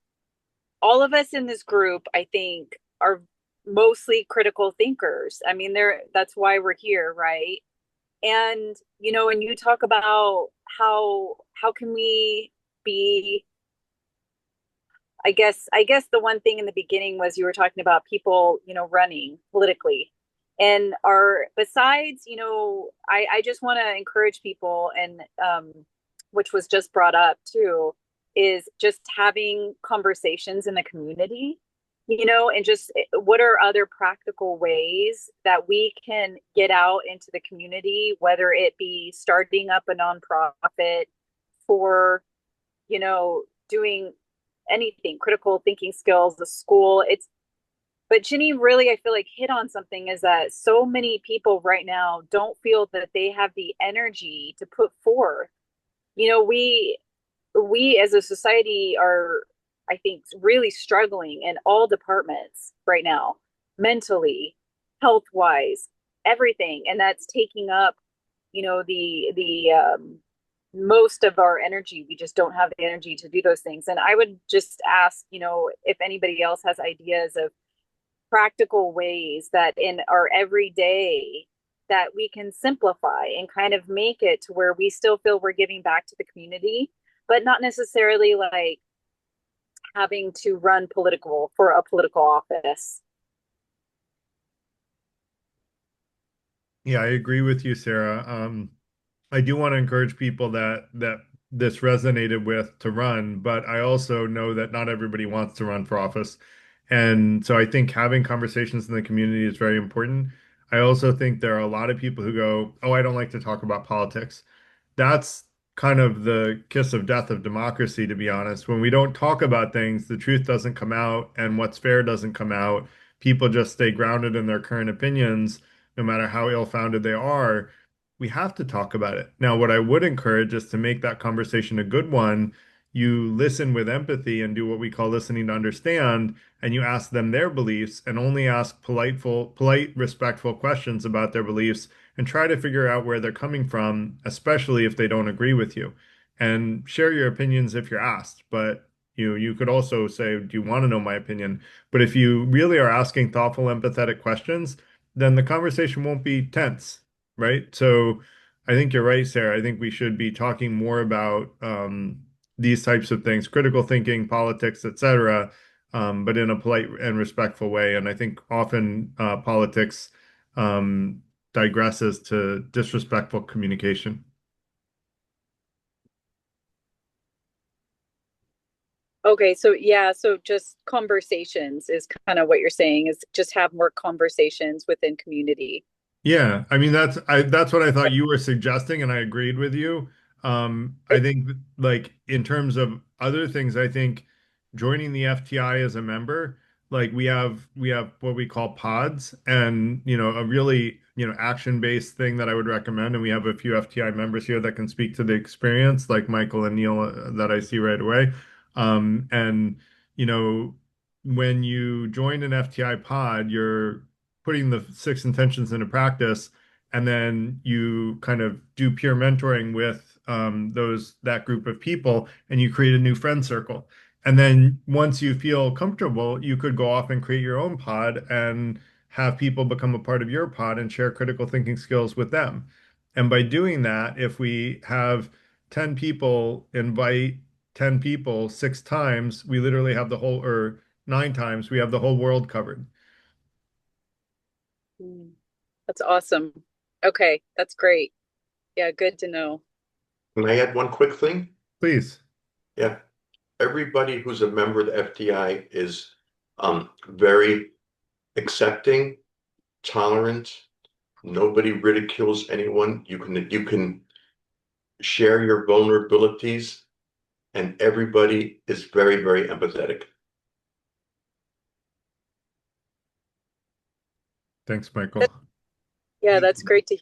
F: all of us in this group, I think, are mostly critical thinkers. I mean, that's why we're here, right? And when you talk about how can we be, I guess the one thing in the beginning was you were talking about people, running politically. And besides, I just want to encourage people, and which was just brought up too, is just having conversations in the community, and just what are other practical ways that we can get out into the community, whether it be starting up a nonprofit for, doing anything, critical thinking skills, the school. But Jenny really, I feel like, hit on something, is that so many people right now don't feel that they have the energy to put forth. We as a society are, I think, really struggling in all departments right now, mentally, health wise, everything. And that's taking up, the most of our energy. We just don't have the energy to do those things. And I would just ask, if anybody else has ideas of practical ways that in our everyday that we can simplify and kind of make it to where we still feel we're giving back to the community, but not necessarily like having to run for a political office.
A: Yeah, I agree with you, Sarah. I do want to encourage people that this resonated with to run, but I also know that not everybody wants to run for office. And so I think having conversations in the community is very important. I also think there are a lot of people who go, "Oh, I don't like to talk about politics." That's kind of the kiss of death of democracy, to be honest. When we don't talk about things, the truth doesn't come out, and what's fair doesn't come out. People just stay grounded in their current opinions, no matter how ill-founded they are. We have to talk about it. Now, what I would encourage is to make that conversation a good one. You listen with empathy and do what we call listening to understand, and you ask them their beliefs and only ask polite, respectful questions about their beliefs and try to figure out where they're coming from, especially if they don't agree with you. And share your opinions if you're asked, but you could also say, "Do you want to know my opinion?" But if you really are asking thoughtful, empathetic questions, then the conversation won't be tense, right? So I think you're right, Sarah. I think we should be talking more about these types of things, critical thinking, politics, etc., but in a polite and respectful way. And I think often politics digresses to disrespectful communication.
F: Okay, so yeah, so just conversations is kind of what you're saying, is just have more conversations within community.
A: Yeah, I mean that's what I thought you were suggesting, and I agreed with you. I think like in terms of other things, I think joining the FTI as a member, like we have what we call pods, and a really action-based thing that I would recommend, and we have a few FTI members here that can speak to the experience, like Michael and Neil, that I see right away. And you know when you join an FTI pod, you're putting the six intentions into practice, and then you kind of do peer mentoring with that group of people, and you create a new friend circle. And then once you feel comfortable, you could go off and create your own pod and have people become a part of your pod and share critical thinking skills with them. And by doing that, if we have 10 people invite 10 people 6 times, we literally have the whole, or 9 times, we have the whole world covered.
F: That's awesome. Okay, that's great. Yeah, good to know.
G: Can I add one quick thing?
A: Please.
G: Yeah. Everybody who's a member of the FTI is very accepting, tolerant. Nobody ridicules anyone. You can share your vulnerabilities, and everybody is very, very empathetic.
A: Thanks, Michael.
F: Yeah, that's great to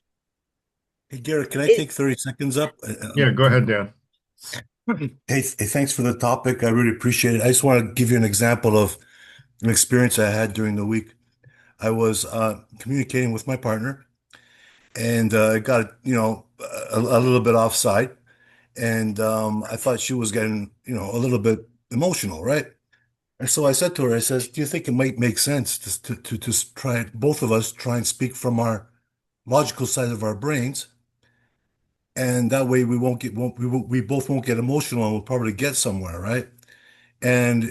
H: Hey, Garrett, can I
F: It-
H: take 30 seconds up?
A: Yeah, go ahead, Dan.
H: Hey, thanks for the topic. I really appreciate it. I just want to give you an example of an experience I had during the week. I was communicating with my partner, and it got, a little bit offside. And I thought she was getting, a little bit emotional, right? And so I said to her, I says, do you think it might make sense to try, both of us try and speak from our logical side of our brains? And that way we won't get, won't, we both won't get emotional, and we'll probably get somewhere, right? And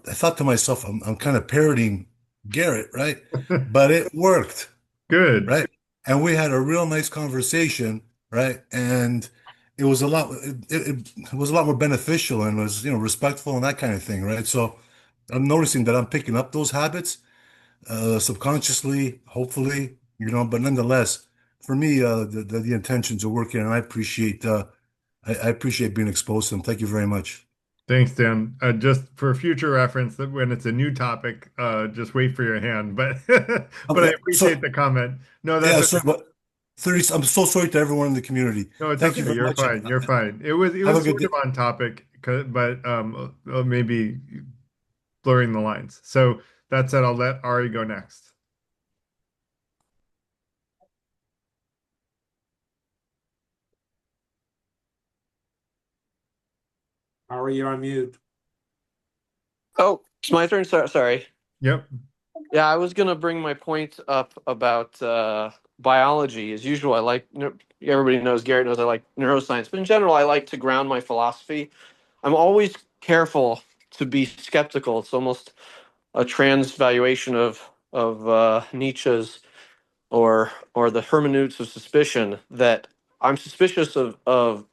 H: I thought to myself, I'm kind of parroting Garrett, right? But it worked,
A: Good.
H: right? And we had a real nice conversation, right? And it was a lot, it was a lot more beneficial, and was, respectful and that kind of thing, right? So I'm noticing that I'm picking up those habits, subconsciously, hopefully, but nonetheless, for me, the intentions are working, and I appreciate being exposed to them. Thank you very much.
A: Thanks, Dan. Just for future reference, that when it's a new topic, just wait for your hand. But but I
H: Okay,
A: appreciate the comment. No,
H: yeah,
A: that's
H: sorry,
A: okay.
H: but 30, I'm so sorry to everyone in the community.
A: No, it's
H: Thank you
A: okay.
H: very
A: You're
H: much.
A: fine. You're fine. It
H: Have a
A: was
H: good
A: sort
H: day.
A: of on topic, but maybe blurring the lines. So that said, I'll let Ari go next.
C: Ari, you're on mute.
B: Oh, it's my turn. Sorry.
A: Yep.
B: Yeah, I was gonna bring my point up about biology. As usual, I like everybody knows, Garrett knows I like neuroscience, but in general, I like to ground my philosophy. I'm always careful to be skeptical. It's almost a transvaluation of Nietzsche's or the hermeneutics of suspicion, that I'm suspicious of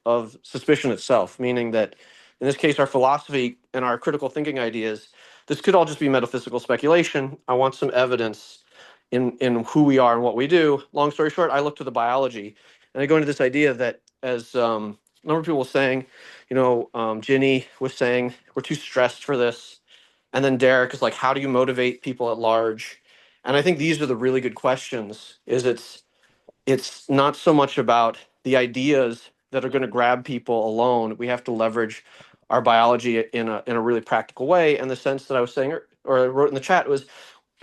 B: suspicion itself, meaning that in this case, our philosophy and our critical thinking ideas, this could all just be metaphysical speculation. I want some evidence in who we are and what we do. Long story short, I look to the biology, and I go into this idea that, as a number of people were saying, Ginny was saying, we're too stressed for this. And then Derek is like, how do you motivate people at large? And I think these are the really good questions. It's not so much about the ideas that are going to grab people alone. We have to leverage our biology in a really practical way. And the sense that I was saying, or I wrote in the chat, was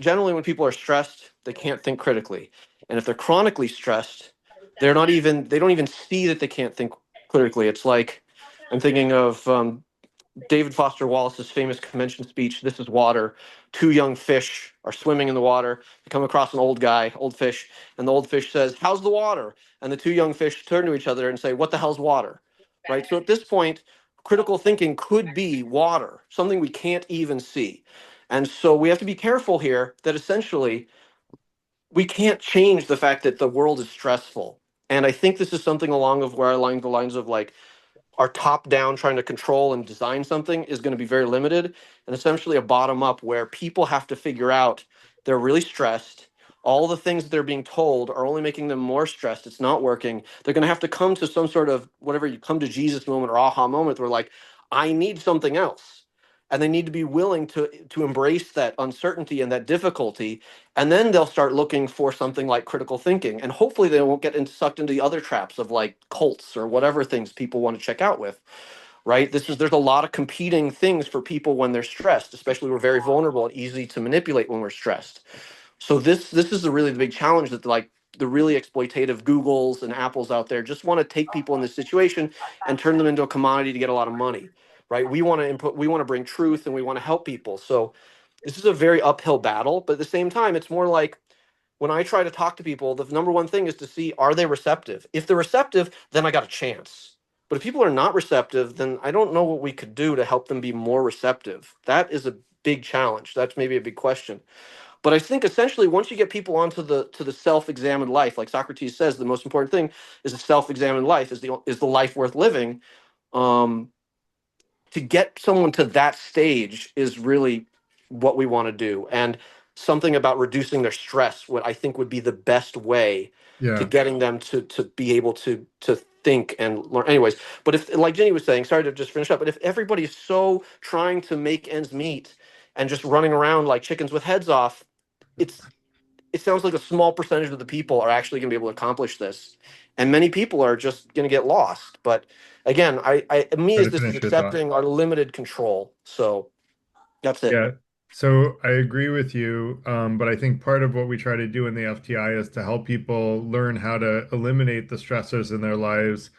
B: generally when people are stressed, they can't think critically. And if they're chronically stressed, they don't even see that they can't think critically. It's like, I'm thinking of David Foster Wallace's famous convention speech, "This is water." Two young fish are swimming in the water. They come across an old fish, and the old fish says, "How's the water?" And the two young fish turn to each other and say, "What the hell's water?" Right? So at this point, critical thinking could be water, something we can't even see. And so we have to be careful here that essentially we can't change the fact that the world is stressful. And I think this is something along the lines of like, our top down trying to control and design something is going to be very limited, and essentially a bottom up where people have to figure out they're really stressed. All the things that they're being told are only making them more stressed. It's not working. They're going to have to come to some sort of, whatever, you come to Jesus moment or aha moment where like, I need something else. and they need to be willing to embrace that uncertainty and that difficulty, and then they'll start looking for something like critical thinking, and hopefully they won't get sucked into the other traps of like cults or whatever things people want to check out with, right? There's a lot of competing things for people when they're stressed, especially we're very vulnerable and easy to manipulate when we're stressed. So this is the really the big challenge that like the really exploitative Googles and Apples out there just want to take people in this situation and turn them into a commodity to get a lot of money, right? We want to input, we want to bring truth, and we want to help people. So this is a very uphill battle, but at the same time, it's more like when I try to talk to people, the number one thing is to see, are they receptive? If they're receptive, then I got a chance. But if people are not receptive, then I don't know what we could do to help them be more receptive. That is a big challenge. That's maybe a big question. But I think essentially once you get people onto the self-examined life, like Socrates says, the most important thing is a self-examined life, is the life worth living. Um, to get someone to that stage is really what we want to do. And something about reducing their stress, what I think would be the best way to
A: Yeah.
B: getting them to be able to think and learn. Anyways, but if, like Jenny was saying, sorry to just finish up, but if everybody's so trying to make ends meet and just running around like chickens with heads off, it sounds like a small percentage of the people are actually going to be able to accomplish this, and many people are just going to get lost. But again, me
A: Try
B: is
A: to
B: this is
A: finish your thought.
B: accepting our limited control. So that's it.
A: Yeah. So I agree with you, but I think part of what we try to do in the FTI is to help people learn how to eliminate the stressors in their lives.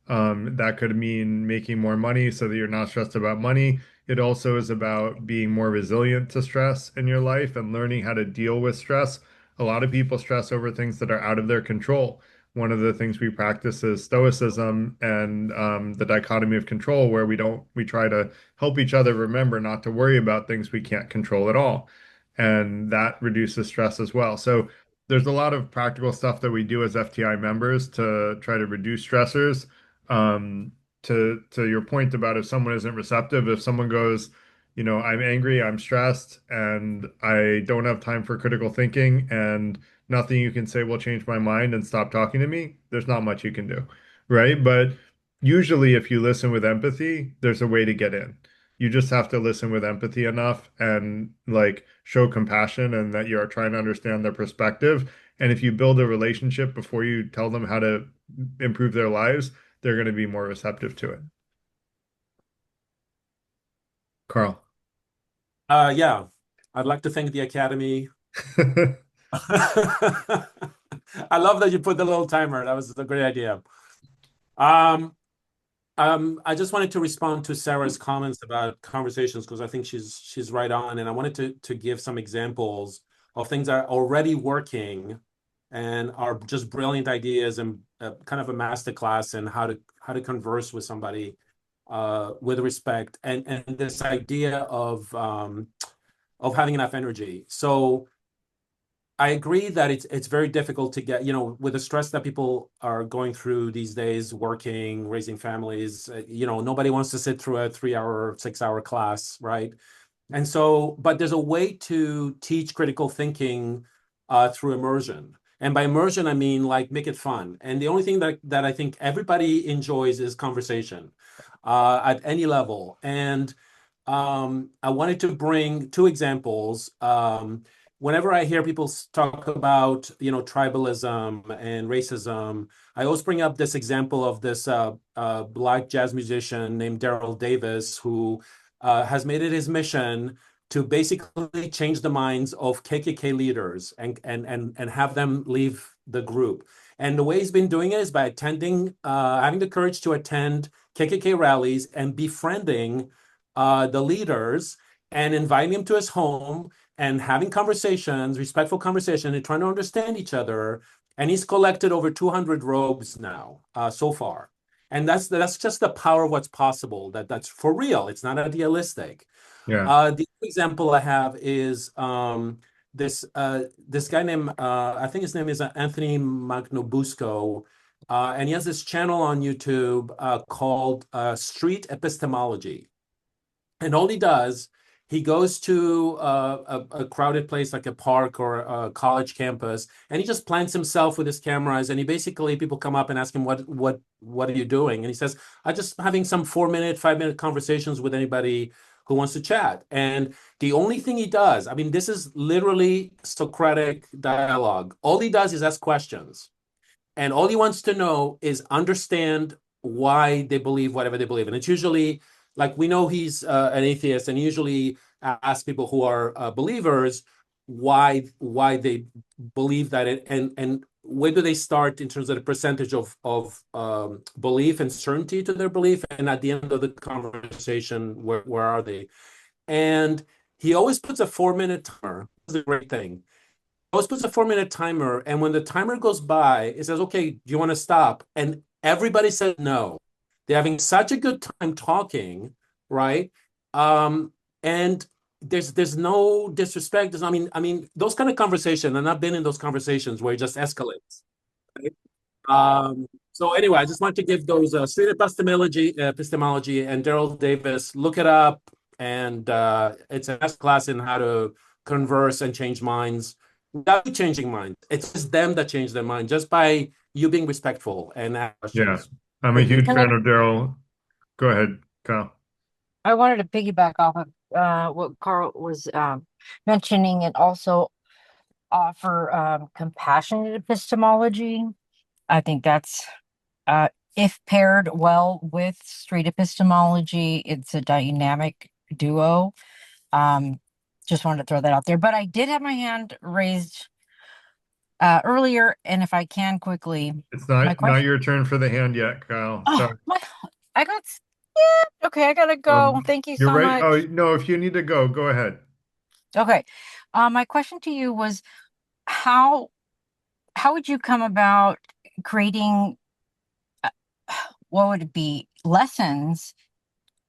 A: That could mean making more money so that you're not stressed about money. It also is about being more resilient to stress in your life and learning how to deal with stress. A lot of people stress over things that are out of their control. One of the things we practice is stoicism and the dichotomy of control, where we try to help each other remember not to worry about things we can't control at all. And that reduces stress as well. So there's a lot of practical stuff that we do as FTI members to try to reduce stressors. Um, to your point about if someone isn't receptive, if someone goes, I'm angry, I'm stressed, and I don't have time for critical thinking, and nothing you can say will change my mind and stop talking to me, there's not much you can do, right? But usually, if you listen with empathy, there's a way to get in. You just have to listen with empathy enough and like show compassion and that you're trying to understand their perspective. And if you build a relationship before you tell them how to improve their lives, they're going to be more receptive to it. Carl.
C: Yeah, I'd like to thank the Academy. I love that you put the little timer. That was a great idea. I just wanted to respond to Sarah's comments about conversations because I think she's right on, and I wanted to give some examples of things that are already working and are just brilliant ideas and kind of a masterclass in how to converse with somebody with respect and this idea of having enough energy. So I agree that it's very difficult to get, with the stress that people are going through these days, working, raising families, nobody wants to sit through a 3-hour, 6-hour class, right? And so, but there's a way to teach critical thinking through immersion. And by immersion, I mean like make it fun. And the only thing that I think everybody enjoys is conversation at any level. And I wanted to bring two examples. Whenever I hear people talk about, tribalism and racism, I always bring up this example of this Black jazz musician named Daryl Davis, who has made it his mission to basically change the minds of KKK leaders and have them leave the group. And the way he's been doing it is by having the courage to attend KKK rallies and befriending the leaders and inviting them to his home and having conversations, respectful conversation, and trying to understand each other. And he's collected over 200 robes now, so far. And that's just the power of what's possible. That's for real. It's not idealistic.
A: Yeah.
C: The example I have is this guy named I think his name is Anthony Magnobusco, and he has this channel on YouTube called Street Epistemology. And all he does, he goes to a crowded place like a park or a college campus, and he just plants himself with his cameras. And he basically, people come up and ask him, what are you doing? And he says, I'm just having some 4-minute, 5-minute conversations with anybody who wants to chat. And the only thing he does, I mean, this is literally Socratic dialogue. All he does is ask questions. And all he wants to know is understand why they believe whatever they believe. And it's usually like we know he's an atheist, and he usually asks people who are believers why they believe that and where do they start in terms of the percentage of belief and certainty to their belief, and at the end of the conversation, where are they? And he always puts a 4 minute timer. This is a great thing. Always puts a 4 minute timer, and when the timer goes by, it says, "Okay, do you want to stop?" And everybody says no. They're having such a good time talking, right? And there's no disrespect. I mean, those kind of conversations, and I've been in those conversations where it just escalates. Right? So anyway, I just want to give those street epistemology and Daryl Davis. Look it up, and it's a best class in how to converse and change minds without you changing minds. It's just them that change their mind just by you being respectful and ask
A: Yeah,
C: questions.
A: I'm a
C: Thank you.
A: huge
D: And I,
A: fan of Daryl. Go ahead, Kyle.
D: I wanted to piggyback off of what Carl was mentioning and also offer compassionate epistemology. I think that's uh, if paired well with straight epistemology, it's a dynamic duo. Um, just wanted to throw that out there. But I did have my hand raised earlier, and if I can quickly,
A: It's
D: my
A: not
D: question.
A: your turn for the hand yet, Kyle.
D: Oh,
A: Sorry.
D: I got. Yeah, okay, I gotta go. Thank you
A: You're
D: so
A: right. Oh,
D: much.
A: no, if you need to go, go ahead.
D: Okay, my question to you was how how would you come about creating uh, what would it be lessons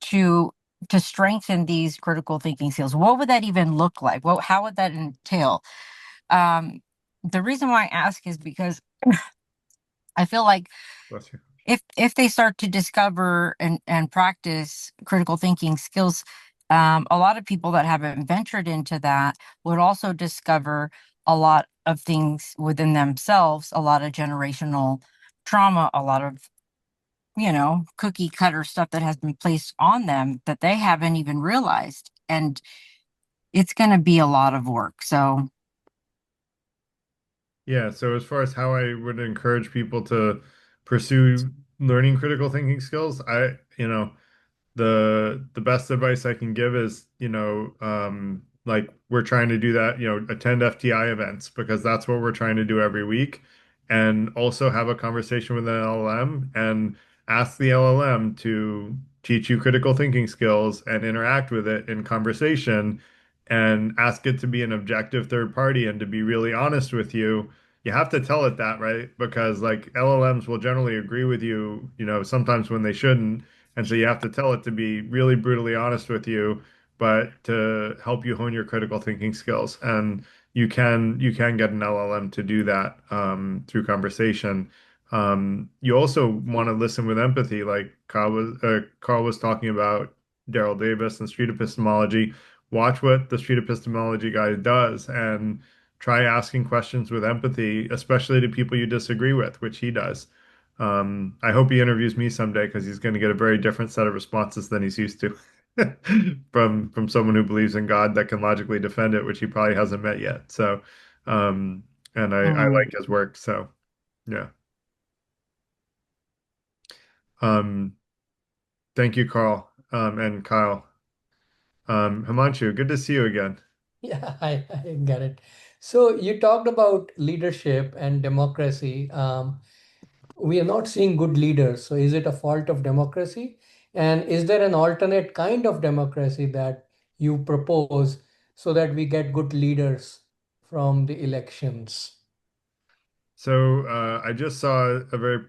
D: to strengthen these critical thinking skills? What would that even look like? What how would that entail? Um, the reason why I ask is because I feel like
A: Bless you.
D: if they start to discover and practice critical thinking skills, a lot of people that haven't ventured into that would also discover a lot of things within themselves, a lot of generational trauma, a lot of cookie cutter stuff that has been placed on them that they haven't even realized, and it's going to be a lot of work. So
A: Yeah, so as far as how I would encourage people to pursue learning critical thinking skills, the best advice I can give is, like we're trying to do that, attend FTI events because that's what we're trying to do every week. And also have a conversation with an LLM and ask the LLM to teach you critical thinking skills and interact with it in conversation and ask it to be an objective third party and to be really honest with you. You have to tell it that, right? Because like LLMs will generally agree with you, sometimes when they shouldn't. And so you have to tell it to be really brutally honest with you, but to help you hone your critical thinking skills. And you can get an LLM to do that through conversation. You also want to listen with empathy, like Carl was talking about Daryl Davis and street epistemology. Watch what the street epistemology guy does and try asking questions with empathy, especially to people you disagree with, which he does. I hope he interviews me someday because he's going to get a very different set of responses than he's used to from someone who believes in God that can logically defend it, which he probably hasn't met yet. So, um, and I
D: mhm.
A: like his work. So, yeah. Um, thank you, Carl, and Kyle. Himanshu, good to see you again.
I: Yeah, I get it. So you talked about leadership and democracy. We are not seeing good leaders. So is it a fault of democracy? And is there an alternate kind of democracy that you propose so that we get good leaders from the elections?
A: So, I just saw a very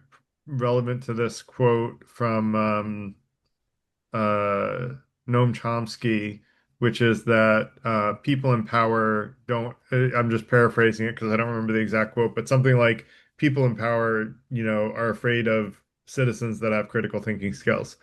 A: relevant to this quote from uh, Noam Chomsky, which is that people in power don't. I'm just paraphrasing it because I don't remember the exact quote, but something like people in power, are afraid of citizens that have critical thinking skills.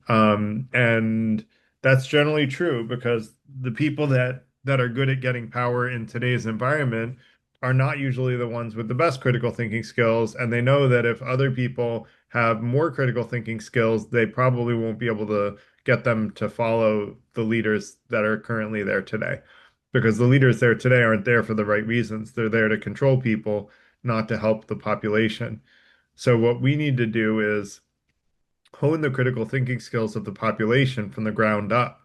A: And that's generally true because the people that are good at getting power in today's environment are not usually the ones with the best critical thinking skills, and they know that if other people have more critical thinking skills, they probably won't be able to get them to follow the leaders that are currently there today. Because the leaders there today aren't there for the right reasons. They're there to control people, not to help the population. So what we need to do is hone the critical thinking skills of the population from the ground up.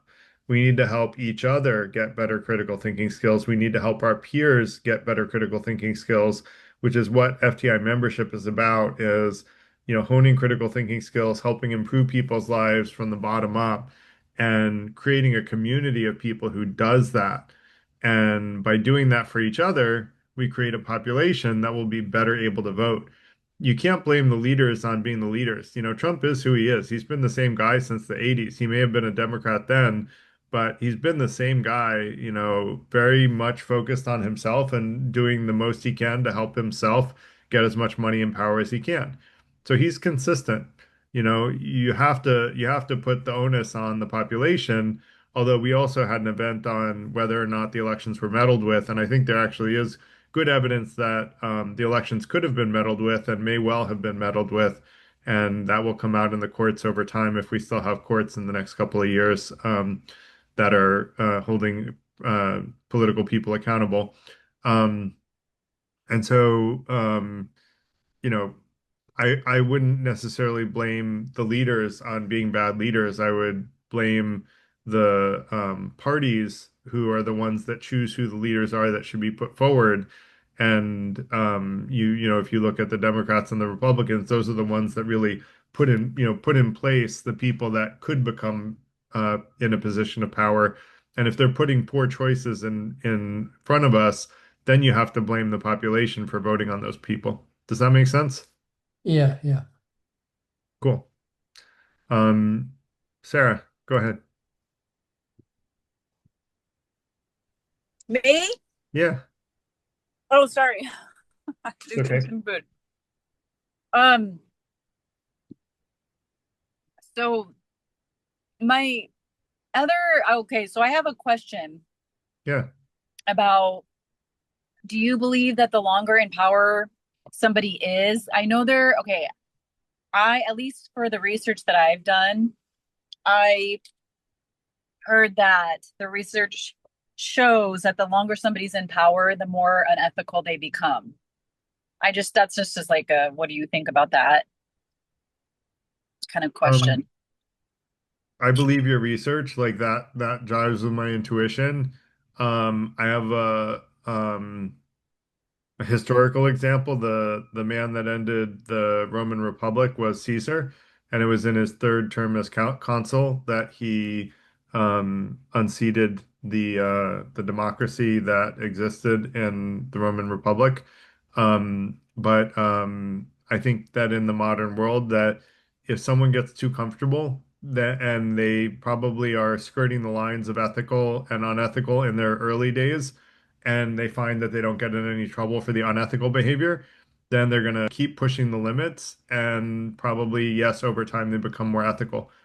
A: We need to help each other get better critical thinking skills. We need to help our peers get better critical thinking skills, which is what FTI membership is about, is, honing critical thinking skills, helping improve people's lives from the bottom up, and creating a community of people who does that. And by doing that for each other, we create a population that will be better able to vote. You can't blame the leaders on being the leaders. Trump is who he is. He's been the same guy since the 80s. He may have been a Democrat then, but he's been the same guy, very much focused on himself and doing the most he can to help himself get as much money and power as he can. So he's consistent. You have to put the onus on the population, although we also had an event on whether or not the elections were meddled with, and I think there actually is good evidence that the elections could have been meddled with and may well have been meddled with. And that will come out in the courts over time if we still have courts in the next couple of years that are holding political people accountable. Um, and so, you know, I wouldn't necessarily blame the leaders on being bad leaders. I would blame the parties who are the ones that choose who the leaders are that should be put forward. And if you look at the Democrats and the Republicans, those are the ones that really put in place the people that could become in a position of power. And if they're putting poor choices in front of us, then you have to blame the population for voting on those people. Does that make sense?
I: Yeah, yeah.
A: Cool. Um, Sarah, go ahead.
F: Me?
A: Yeah,
F: Oh, sorry. I'm
A: it's okay.
F: cooking food. Um, so my other, okay, so I have a question
A: Yeah.
F: about, do you believe that the longer in power somebody is, I know okay, at least for the research that I've done, I heard that the research shows that the longer somebody's in power, the more unethical they become. That's just like what do you think about that kind of
A: Um,
F: question?
A: I believe your research, like that jives with my intuition. I have a historical example. The man that ended the Roman Republic was Caesar, and it was in his third term as consul that he unseated the democracy that existed in the Roman Republic. But I think that in the modern world, that if someone gets too comfortable, and they probably are skirting the lines of ethical and unethical in their early days, and they find that they don't get in any trouble for the unethical behavior, then they're going to keep pushing the limits, and probably, yes, over time they become more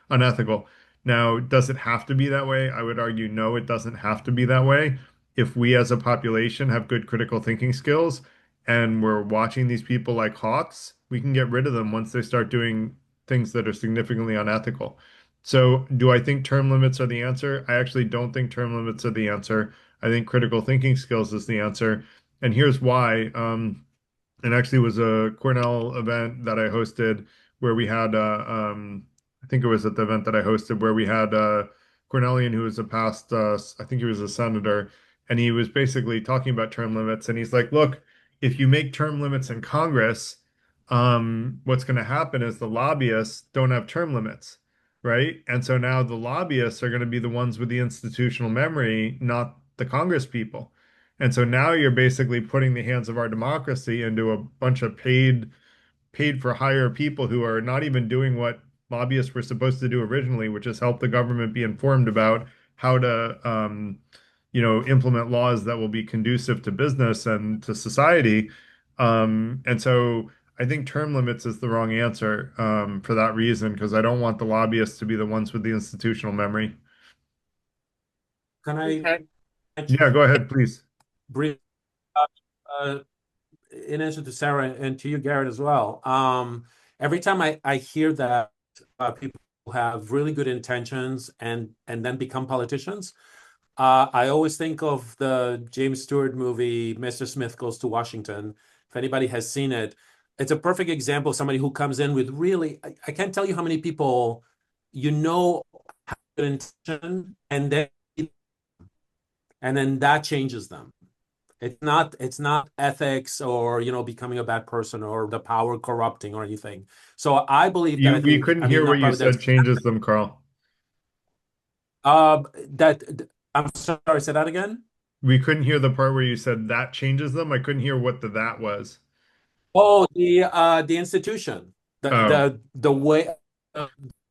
A: unethical. Now, does it have to be that way? I would argue no, it doesn't have to be that way. If we as a population have good critical thinking skills and we're watching these people like hawks, we can get rid of them once they start doing things that are significantly unethical. So, do I think term limits are the answer? I actually don't think term limits are the answer. I think critical thinking skills is the answer. And here's why. It actually was a Cornell event that I hosted where we had, I think it was at the event that I hosted where we had a Cornellian who was a past, I think he was a senator, and he was basically talking about term limits. And he's like, look, if you make term limits in Congress, what's going to happen is the lobbyists don't have term limits, right? And so now the lobbyists are going to be the ones with the institutional memory, not the Congress people. And so now you're basically putting the hands of our democracy into a bunch of paid for hire people who are not even doing what lobbyists were supposed to do originally, which is help the government be informed about how to implement laws that will be conducive to business and to society. And so I think term limits is the wrong answer for that reason, because I don't want the lobbyists to be the ones with the institutional memory.
C: Can I
F: Okay.
A: Yeah, go ahead, please.
C: brief uh, in answer to Sarah and to you, Garrett, as well? Every time I hear that people have really good intentions and then become politicians. I always think of the James Stewart movie, Mr. Smith Goes to Washington. If anybody has seen it, it's a perfect example of somebody who comes in with really, I can't tell you how many people have good intention, and then that changes them. It's not ethics or becoming a bad person or the power corrupting or anything. So I believe that
A: We couldn't hear what
C: not
A: you
C: probably there's
A: said changes them, Carl.
C: that I'm sorry, say that again.
A: We couldn't hear the part where you said that changes them. I couldn't hear what that was.
C: Oh, the institution,
A: Oh,
C: the way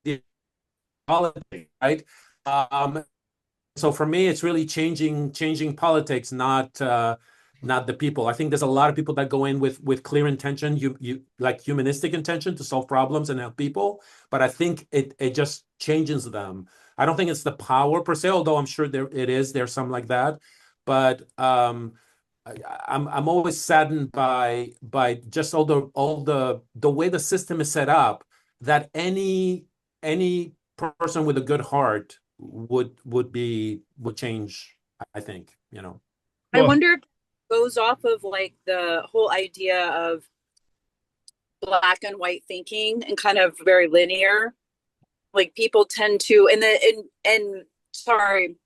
C: the politics, right? Um, so for me, it's really changing politics, not the people. I think there's a lot of people that go in with clear intention, you like humanistic intention to solve problems and help people, but I think it just changes them. I don't think it's the power per se, although I'm sure there's some like that, but I'm always saddened by just all the way the system is set up, that any person with a good heart would change, I think.
F: I
A: well,
F: wonder if it goes off of like the whole idea of black and white thinking and kind of very linear. Like people tend to, and sorry,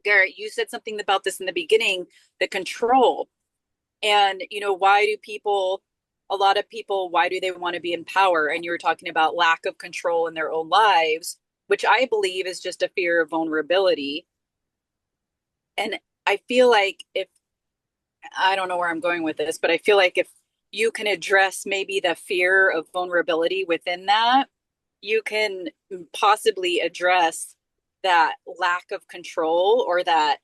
F: Garrett, you said something about this in the beginning, the control. And, why do a lot of people, why do they want to be in power? And you were talking about lack of control in their own lives, which I believe is just a fear of vulnerability. And I feel like I don't know where I'm going with this, but I feel like if you can address maybe the fear of vulnerability within that, you can possibly address that lack of control or that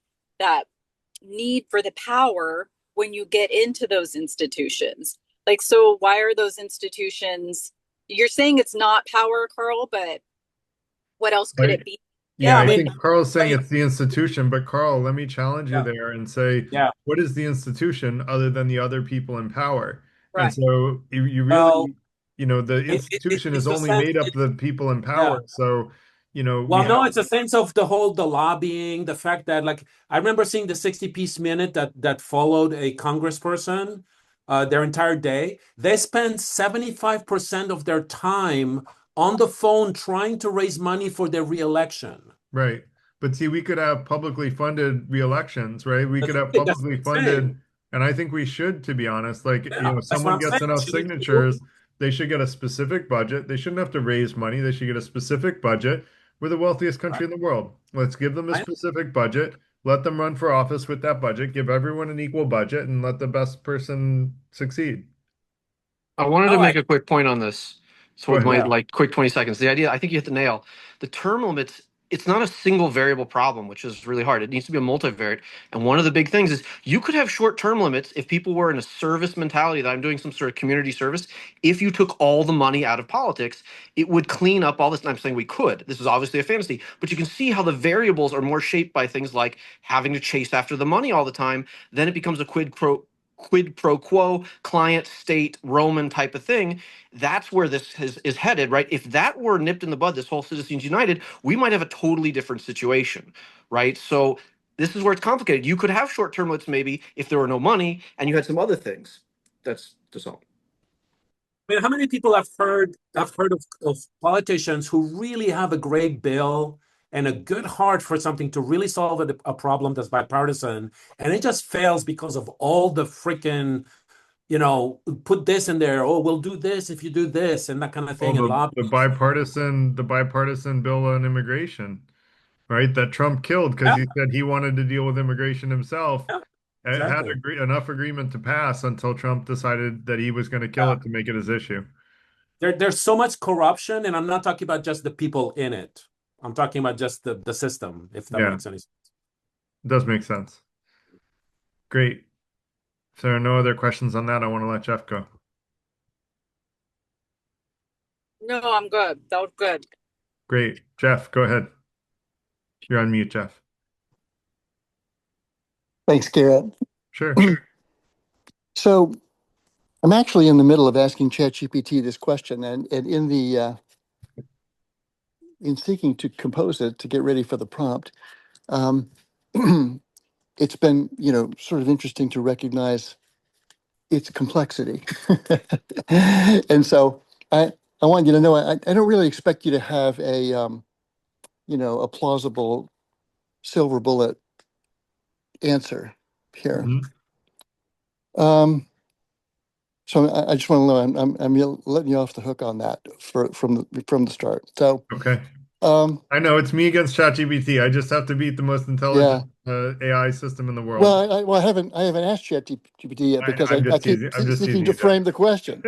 F: need for the power when you get into those institutions. Like, so why are those institutions? You're saying it's not power, Carl, but what else could it be?
A: yeah,
C: Yeah, I
A: I
C: mean,
A: think Carl's saying it's the institution, but Carl, let me challenge you
C: yeah,
A: there and say,
C: yeah.
A: what is the institution other than the other people in power? And
F: Right.
A: so you
C: Well,
A: really, the institution is
C: it's a
A: only
C: sense.
A: made up of the people in
C: Yeah.
A: power. So, we
C: Well,
A: have,
C: no, it's a sense of the lobbying, the fact that, like, I remember seeing the 60-piece minute that followed a congressperson their entire day. They spend 75% of their time on the phone trying to raise money for their reelection.
A: right. But see, we could have publicly funded re-elections, right? We could have
C: That's what
A: publicly
C: I'm
A: funded,
C: saying.
A: and I think we should, to be honest. Like,
C: Yeah,
A: if
C: that's what
A: someone
C: I'm
A: gets
C: saying.
A: enough signatures, they should get a specific budget. They shouldn't have to raise money. They should get a specific budget. We're the wealthiest country in the world. Let's give them a
C: I,
A: specific budget. Let them run for office with that budget. Give everyone an equal budget and let the best person succeed.
B: I wanted to
C: no,
B: make a quick point on this. So
A: Go
B: with my
A: ahead.
C: yeah.
B: like quick 20 seconds, the idea, I think you hit the nail. The term limits, it's not a single variable problem, which is really hard. It needs to be a multivariate. And one of the big things is you could have short-term limits if people were in a service mentality that I'm doing some sort of community service. If you took all the money out of politics, it would clean up all this. And I'm saying we could. This is obviously a fantasy, but you can see how the variables are more shaped by things like having to chase after the money all the time. Then it becomes a quid pro quo, client state Roman type of thing. That's where this is headed, right? If that were nipped in the bud, this whole Citizens United, we might have a totally different situation, right? So this is where it's complicated. You could have short-term limits maybe if there were no money and you had some other things. That's just all.
C: I mean, how many people have heard of politicians who really have a great bill and a good heart for something to really solve a problem that's bipartisan, and it just fails because of all the freaking, put this in there. Oh, we'll do this if you do this and that kind of
A: Oh,
C: thing, and
A: the
C: lobbying.
A: bipartisan bill on immigration, right? That Trump killed because
C: Yeah,
A: he said he wanted to deal with immigration himself.
C: yeah,
A: It had
C: exactly.
A: enough agreement to pass until Trump decided that he was going to kill
C: Yeah.
A: it to make it his issue.
C: There's so much corruption, and I'm not talking about just the people in it. I'm talking about just the system, if that
A: Yeah,
C: makes any sense.
A: it does make sense. Great. If there are no other questions on that, I want to let Jeff go.
F: No, I'm good. That was good.
A: Great. Jeff, go ahead. You're on mute, Jeff.
J: Thanks, Garrett.
A: Sure.
J: So I'm actually in the middle of asking ChatGPT this question, and in in seeking to compose it to get ready for the prompt, um, it's been, sort of interesting to recognize its complexity. And so I want you to know I don't really expect you to have a plausible silver bullet answer here.
A: Mhm.
J: Um, so I just want to know I'm letting you off the hook on that from the start. So
A: Okay.
J: um,
A: I know it's me against ChatGPT. I just have to beat the most
J: yeah.
A: intelligent AI system in the world.
J: Well, I haven't asked ChatGPT yet because I
A: I'm just
J: keep
A: teasing. I'm just
J: seeking
A: teasing
J: to
A: you, Jeff.
J: frame the question.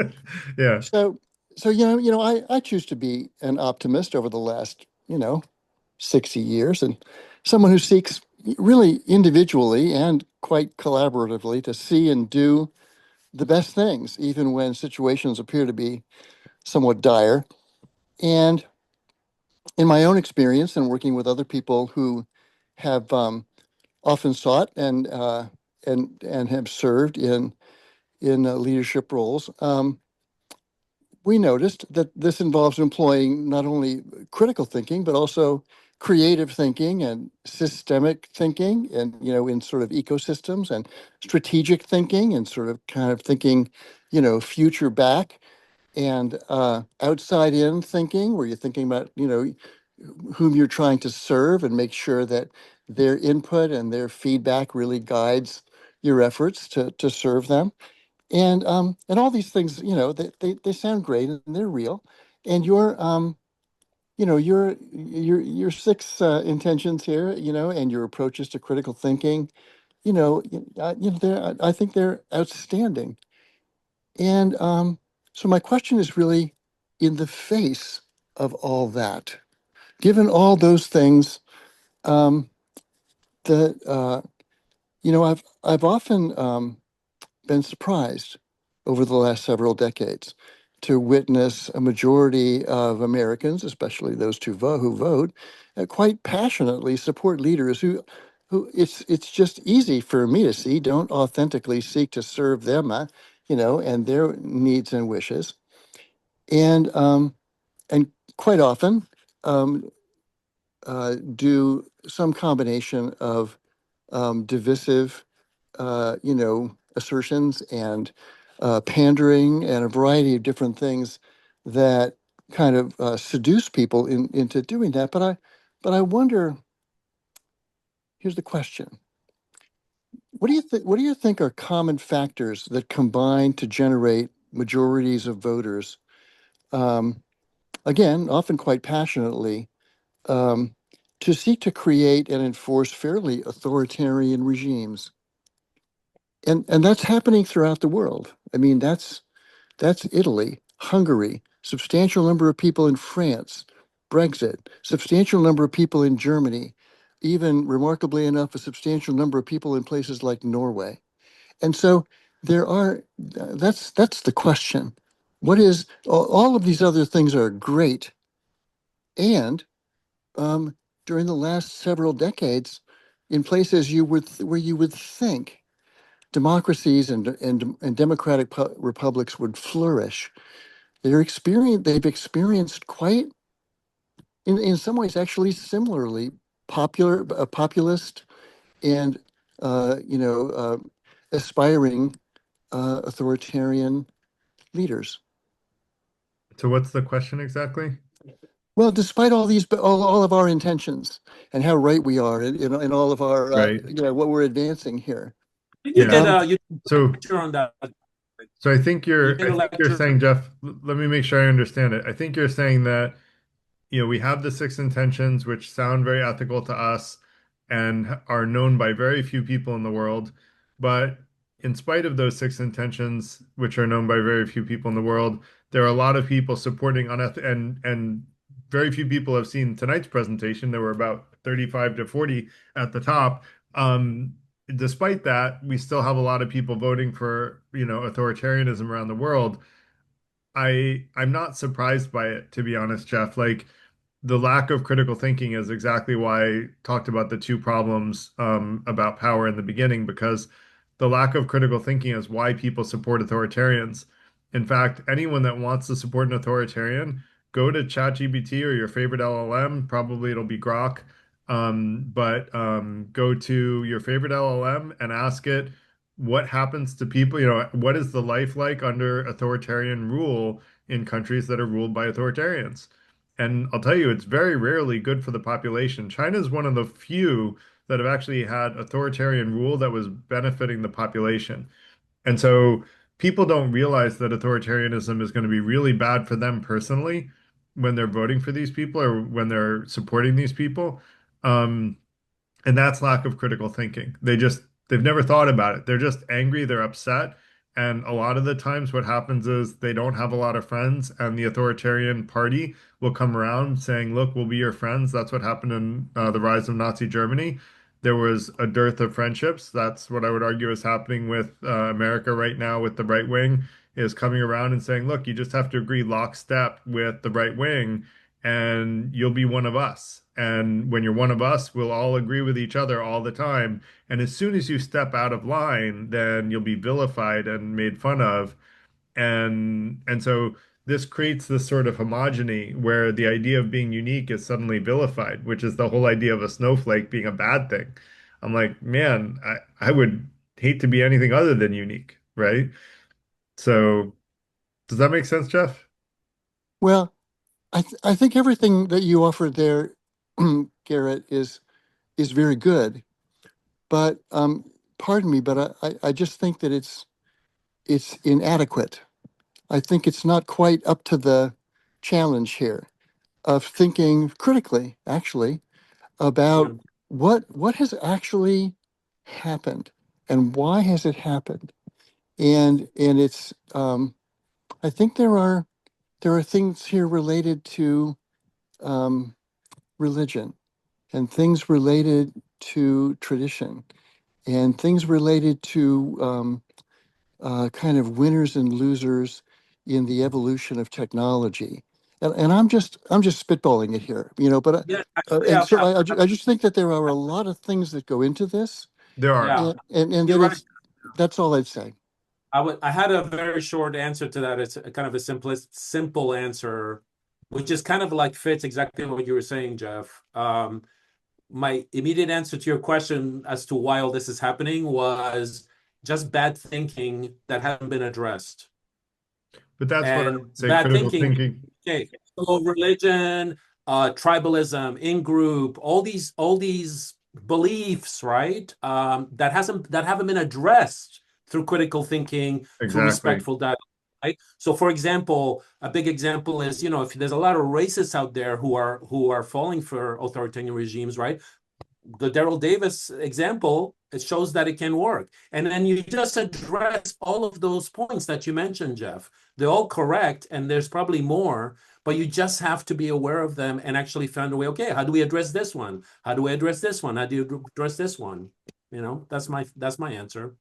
A: Yeah.
J: So I choose to be an optimist over the last 60 years, and someone who seeks really individually and quite collaboratively to see and do the best things, even when situations appear to be somewhat dire. And in my own experience and working with other people who have often sought and have served in leadership roles, we noticed that this involves employing not only critical thinking but also creative thinking and systemic thinking, and in sort of ecosystems, and strategic thinking and sort of kind of thinking, future back, and outside in thinking, where you're thinking about whom you're trying to serve and make sure that their input and their feedback really guides your efforts to serve them. And all these things, they sound great and they're real. And your six intentions here, and your approaches to critical thinking, I think they're outstanding. And so my question is really, in the face of all that, given all those things, that I've often been surprised over the last several decades to witness a majority of Americans, especially those who vote, quite passionately support leaders who it's just easy for me to see don't authentically seek to serve them, and their needs and wishes, and quite often um, do some combination of divisive, assertions and pandering and a variety of different things that kind of seduce people into doing that. But I wonder. Here's the question: What do you think? What do you think are common factors that combine to generate majorities of voters? Um, Again, often quite passionately, um, to seek to create and enforce fairly authoritarian regimes. And that's happening throughout the world. I mean, that's Italy, Hungary, substantial number of people in France, Brexit, substantial number of people in Germany, even remarkably enough, a substantial number of people in places like Norway. And so there are, that's the question. What is, all of these other things are great. And during the last several decades, in places where you would think democracies and democratic republics would flourish, they've experienced quite, in some ways, actually similarly populist and uh, you know uh, aspiring authoritarian leaders.
A: So what's the question exactly?
J: Well, despite all of our intentions and how right we are in all of our
A: Right.
J: what we're advancing here.
C: You did
A: Yeah.
C: get
J: Um,
C: you did a
A: So
C: lecture on that.
A: so
C: You
A: I
C: did a
A: think you're
C: lecture.
A: saying, Jeff, let me make sure I understand it. I think you're saying that we have the six intentions, which sound very ethical to us and are known by very few people in the world. But in spite of those six intentions, which are known by very few people in the world, there are a lot of people supporting and very few people have seen tonight's presentation. There were about 35 to 40 at the top. Despite that, we still have a lot of people voting for, authoritarianism around the world. I'm not surprised by it, to be honest, Jeff. Like, the lack of critical thinking is exactly why I talked about the two problems about power in the beginning, because the lack of critical thinking is why people support authoritarians. In fact, anyone that wants to support an authoritarian go to ChatGPT or your favorite LLM. Probably it'll be Grok. But go to your favorite LLM and ask it what happens to people, what is the life like under authoritarian rule in countries that are ruled by authoritarians? And I'll tell you, it's very rarely good for the population. China is one of the few that have actually had authoritarian rule that was benefiting the population. And so people don't realize that authoritarianism is going to be really bad for them personally when they're voting for these people or when they're supporting these people. Um, and that's lack of critical thinking. They've never thought about it. They're just angry, they're upset. And a lot of the times what happens is they don't have a lot of friends, and the authoritarian party will come around saying, "Look, we'll be your friends." That's what happened in the rise of Nazi Germany. There was a dearth of friendships. That's what I would argue is happening with America right now with the right wing, is coming around and saying, "Look, you just have to agree lockstep with the right wing and you'll be one of us. And when you're one of us, we'll all agree with each other all the time. And as soon as you step out of line, then you'll be vilified and made fun of." And so this creates this sort of homogeny where the idea of being unique is suddenly vilified, which is the whole idea of a snowflake being a bad thing. I'm like, man, I would hate to be anything other than unique, right? So does that make sense, Jeff?
J: Well, I think everything that you offered there, Garrett, is very good. But pardon me, but I just think that it's inadequate. I think it's not quite up to the challenge here of thinking critically, actually,
C: Yeah.
J: about what has actually happened and why has it happened. And it's I think there are things here related to um, religion and things related to tradition and things related to kind of winners and losers in the evolution of technology. And I'm just spitballing it here, but
C: Yeah,
J: and
C: actually,
J: so I just think that there are a lot of things that go into this,
A: There are.
C: yeah,
J: and
C: you're
J: that
C: right.
J: that's all I'd say.
C: I had a very short answer to that. It's a kind of a simple answer, which is kind of like fits exactly what you were saying, Jeff. My immediate answer to your question as to why all this is happening was just bad thinking that hadn't been addressed.
A: But that's what I
C: And
A: would say
C: bad
A: critical
C: thinking,
A: thinking.
C: okay, so religion, tribalism, in group, all these beliefs, right? That haven't been addressed through critical thinking, through
A: Exactly.
C: respectful dialogue. Right? So, for example, a big example is, if there's a lot of racists out there who are falling for authoritarian regimes, right? The Daryl Davis example, it shows that it can work. And then you just address all of those points that you mentioned, Jeff. They're all correct, and there's probably more, but you just have to be aware of them and actually find a way. Okay, how do we address this one? How do we address this one? How do you address this one? That's my answer.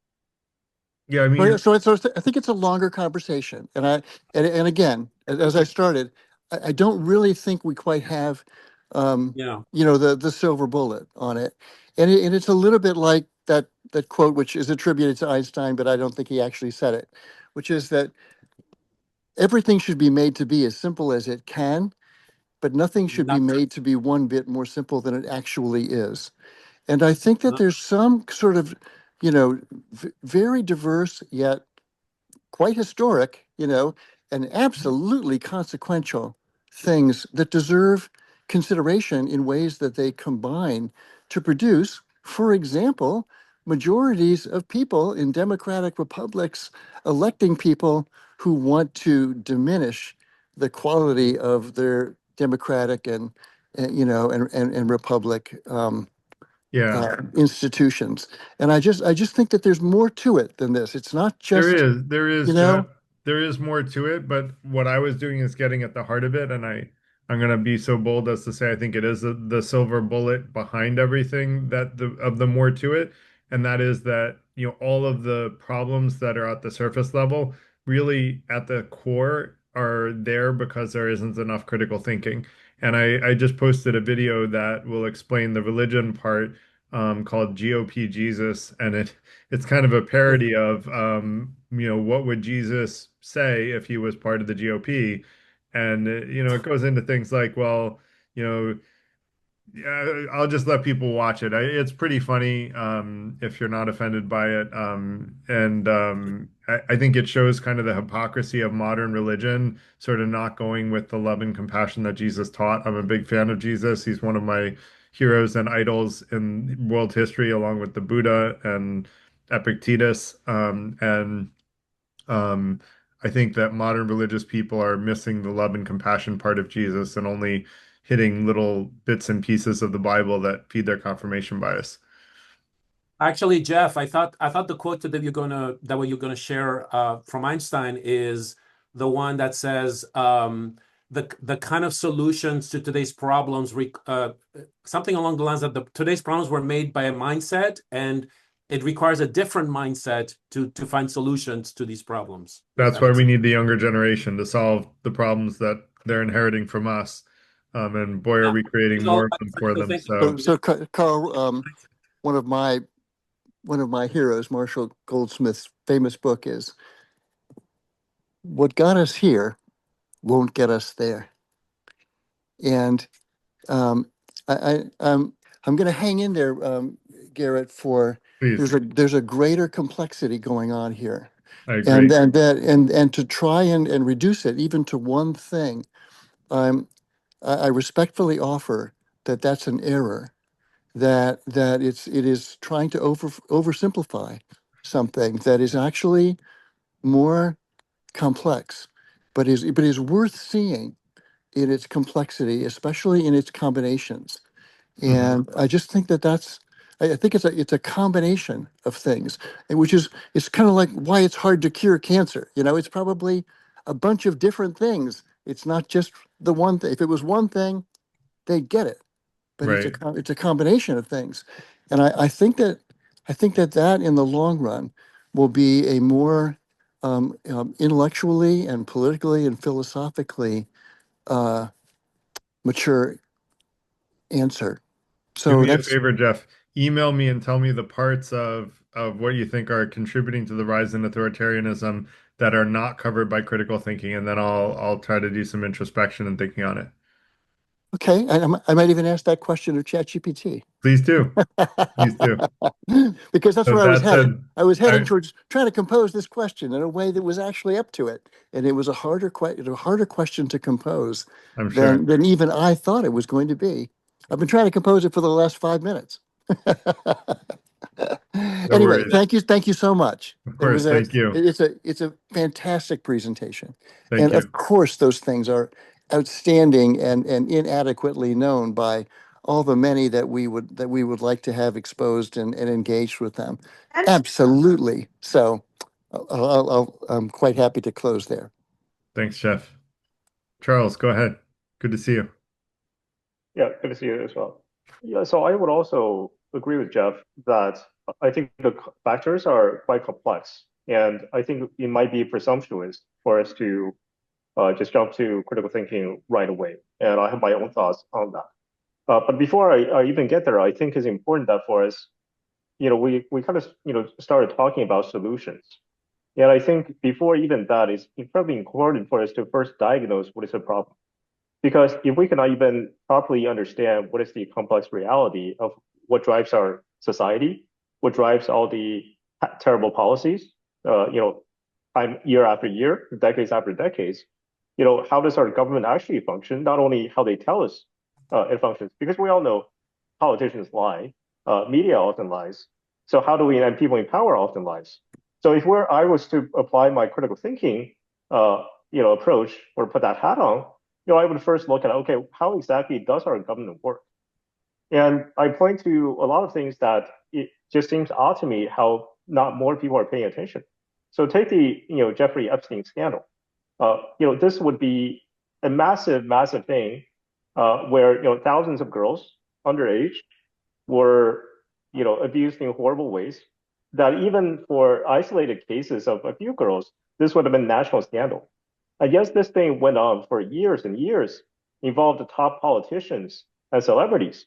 A: Yeah, I
J: Well, yeah,
A: mean,
J: so I think it's a longer conversation, and again, as I started, I don't really think we quite have, um,
C: Yeah.
J: the silver bullet on it, and it's a little bit like that quote, which is attributed to Einstein, but I don't think he actually said it, which is that everything should be made to be as simple as it can, but nothing should be
C: Not,
J: made to be one bit more simple than it actually is. And I think that
C: not,
J: there's some sort of, you know, very diverse yet quite historic, and absolutely consequential things that deserve consideration in ways that they combine to produce, for example, majorities of people in democratic republics electing people who want to diminish the quality of their democratic and republic
A: yeah.
J: institutions. And I just think that there's more to it than this. It's not just,
A: There
J: you
A: is, Jeff.
J: know,
A: There is more to it, but what I was doing is getting at the heart of it, and I'm gonna be so bold as to say I think it is the silver bullet behind everything that the more to it, and that is that, all of the problems that are at the surface level really at the core are there because there isn't enough critical thinking. And I just posted a video that will explain the religion part, called GOP Jesus, and it's kind of a parody of, what would Jesus say if he was part of the GOP? And it goes into things like, well, you know, yeah, I'll just let people watch it. It's pretty funny, if you're not offended by it. And I think it shows kind of the hypocrisy of modern religion, sort of not going with the love and compassion that Jesus taught. I'm a big fan of Jesus. He's one of my heroes and idols in world history, along with the Buddha and Epictetus. And um, I think that modern religious people are missing the love and compassion part of Jesus and only hitting little bits and pieces of the Bible that feed their confirmation bias.
C: Actually, Jeff, I thought the quote that you're gonna share from Einstein is the one that says the kind of solutions to today's problems something along the lines that today's problems were made by a mindset, and it requires a different mindset to find solutions to these problems. If
A: That's
C: that
A: why
C: makes
A: we
C: sense.
A: need the younger generation to solve the problems that they're inheriting from us. And boy, are
C: Yeah.
A: we creating
C: It's all
A: more of
C: about
A: them for
C: critical
A: them.
C: thinking.
A: So
J: So, Carl, one of my one of my heroes, Marshall Goldsmith's famous book is "What Got Us Here Won't Get Us There," and um, I'm going to hang in there, Garrett. For
A: please,
J: there's a greater complexity going on here,
A: I agree.
J: and to try and reduce it even to one thing. Um, I respectfully offer that that's an error. That it is trying to oversimplify something that is actually more complex, but is worth seeing in its complexity, especially in its combinations.
A: Mhm.
J: And I just think I think it's a combination of things, and which is it's kind of like why it's hard to cure cancer. It's probably a bunch of different things. It's not just the one thing. If it was one thing, they'd get it, but
A: Right.
J: it's a combination of things. And I think that in the long run will be a more intellectually and politically and philosophically uh, mature answer.
A: Do
J: So
A: me a
J: that's
A: favor, Jeff. Email me and tell me the parts of what you think are contributing to the rise in authoritarianism that are not covered by critical thinking, and then I'll try to do some introspection and thinking on it.
J: okay. And I might even ask that question of ChatGPT.
A: Please do. Please do.
J: Because that's
A: So
J: where I was
A: that
J: headed.
A: said,
J: I was heading
A: I
J: towards trying to compose this question in a way that was actually up to it, and it was a harder question to compose
A: I'm sure.
J: than even I thought it was going to be. I've been trying to compose it for the last 5 minutes.
A: No
J: Anyway,
A: worries.
J: thank you so much.
A: Of course. Thank you.
J: It's a fantastic presentation,
A: Thank
J: and of
A: you.
J: course those things are outstanding and inadequately known by all the many that we would like to have exposed and engaged with them. Absolutely. So I'm quite happy to close there.
A: Thanks, Jeff. Charles, go ahead. Good to see you.
K: Yeah, good to see you as well. Yeah, so I would also agree with Jeff that I think the factors are quite complex, and I think it might be presumptuous for us to just jump to critical thinking right away. And I have my own thoughts on that. But before I even get there, I think it's important that for us, we kind of started talking about solutions. And I think before even that, it's incredibly important for us to first diagnose what is the problem. Because if we cannot even properly understand what is the complex reality of what drives our society, what drives all the terrible policies, time year after year, decades after decades, how does our government actually function? Not only how they tell us it functions, because we all know politicians lie, media often lies. So how do we, and people in power often lies. So if I was to apply my critical thinking, approach or put that hat on, I would first look at, okay, how exactly does our government work? And I point to a lot of things that it just seems odd to me how not more people are paying attention. So take the, Jeffrey Epstein scandal. This would be a massive, massive thing where, thousands of girls underage were, abused in horrible ways that even for isolated cases of a few girls, this would have been national scandal. I guess this thing went on for years and years, involved the top politicians and celebrities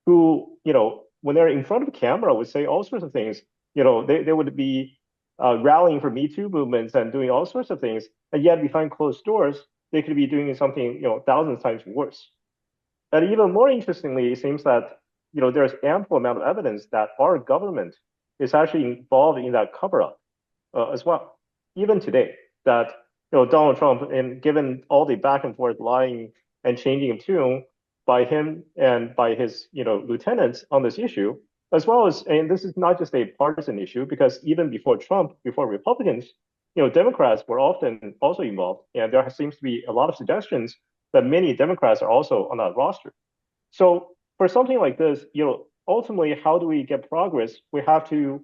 K: who, when they're in front of the camera would say all sorts of things. They would be rallying for Me Too movements and doing all sorts of things. And yet behind closed doors, they could be doing something, thousands times worse. And even more interestingly, it seems that there's ample amount of evidence that our government is actually involved in that cover-up as well, even today. That Donald Trump, and given all the back and forth lying and changing of tune by him and by his lieutenants on this issue, as well as, and this is not just a partisan issue, because even before Trump, before Republicans, Democrats were often also involved, and there seems to be a lot of suggestions that many Democrats are also on that roster. So for something like this, ultimately, how do we get progress? We have to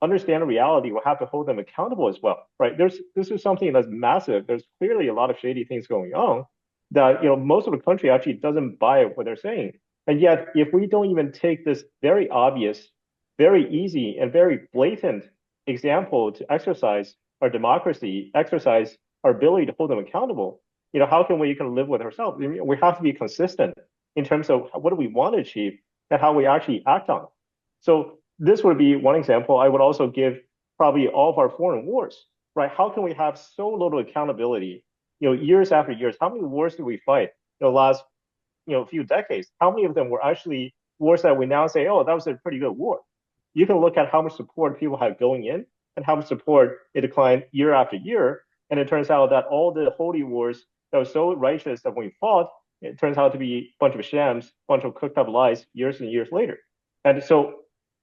K: understand the reality. We have to hold them accountable as well, right? This is something that's massive. There's clearly a lot of shady things going on that most of the country actually doesn't buy what they're saying. And yet, if we don't even take this very obvious, very easy, and very blatant example to exercise our democracy, exercise our ability to hold them accountable, how can we kind of live with ourselves? I mean, we have to be consistent in terms of what do we want to achieve and how we actually act on it. So this would be one example. I would also give probably all of our foreign wars, right? How can we have so little accountability, years after years? How many wars did we fight in the last, few decades? How many of them were actually wars that we now say, oh, that was a pretty good war? You can look at how much support people had going in and how much support it declined year after year. And it turns out that all the holy wars that were so righteous that when we fought, it turns out to be a bunch of shams, a bunch of cooked up lies years and years later. And so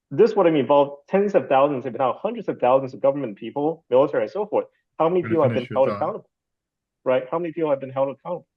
K: this would have involved tens of thousands, if not hundreds of thousands of government people, military, and so forth. How many people have been held accountable, right? How many people have been held accountable?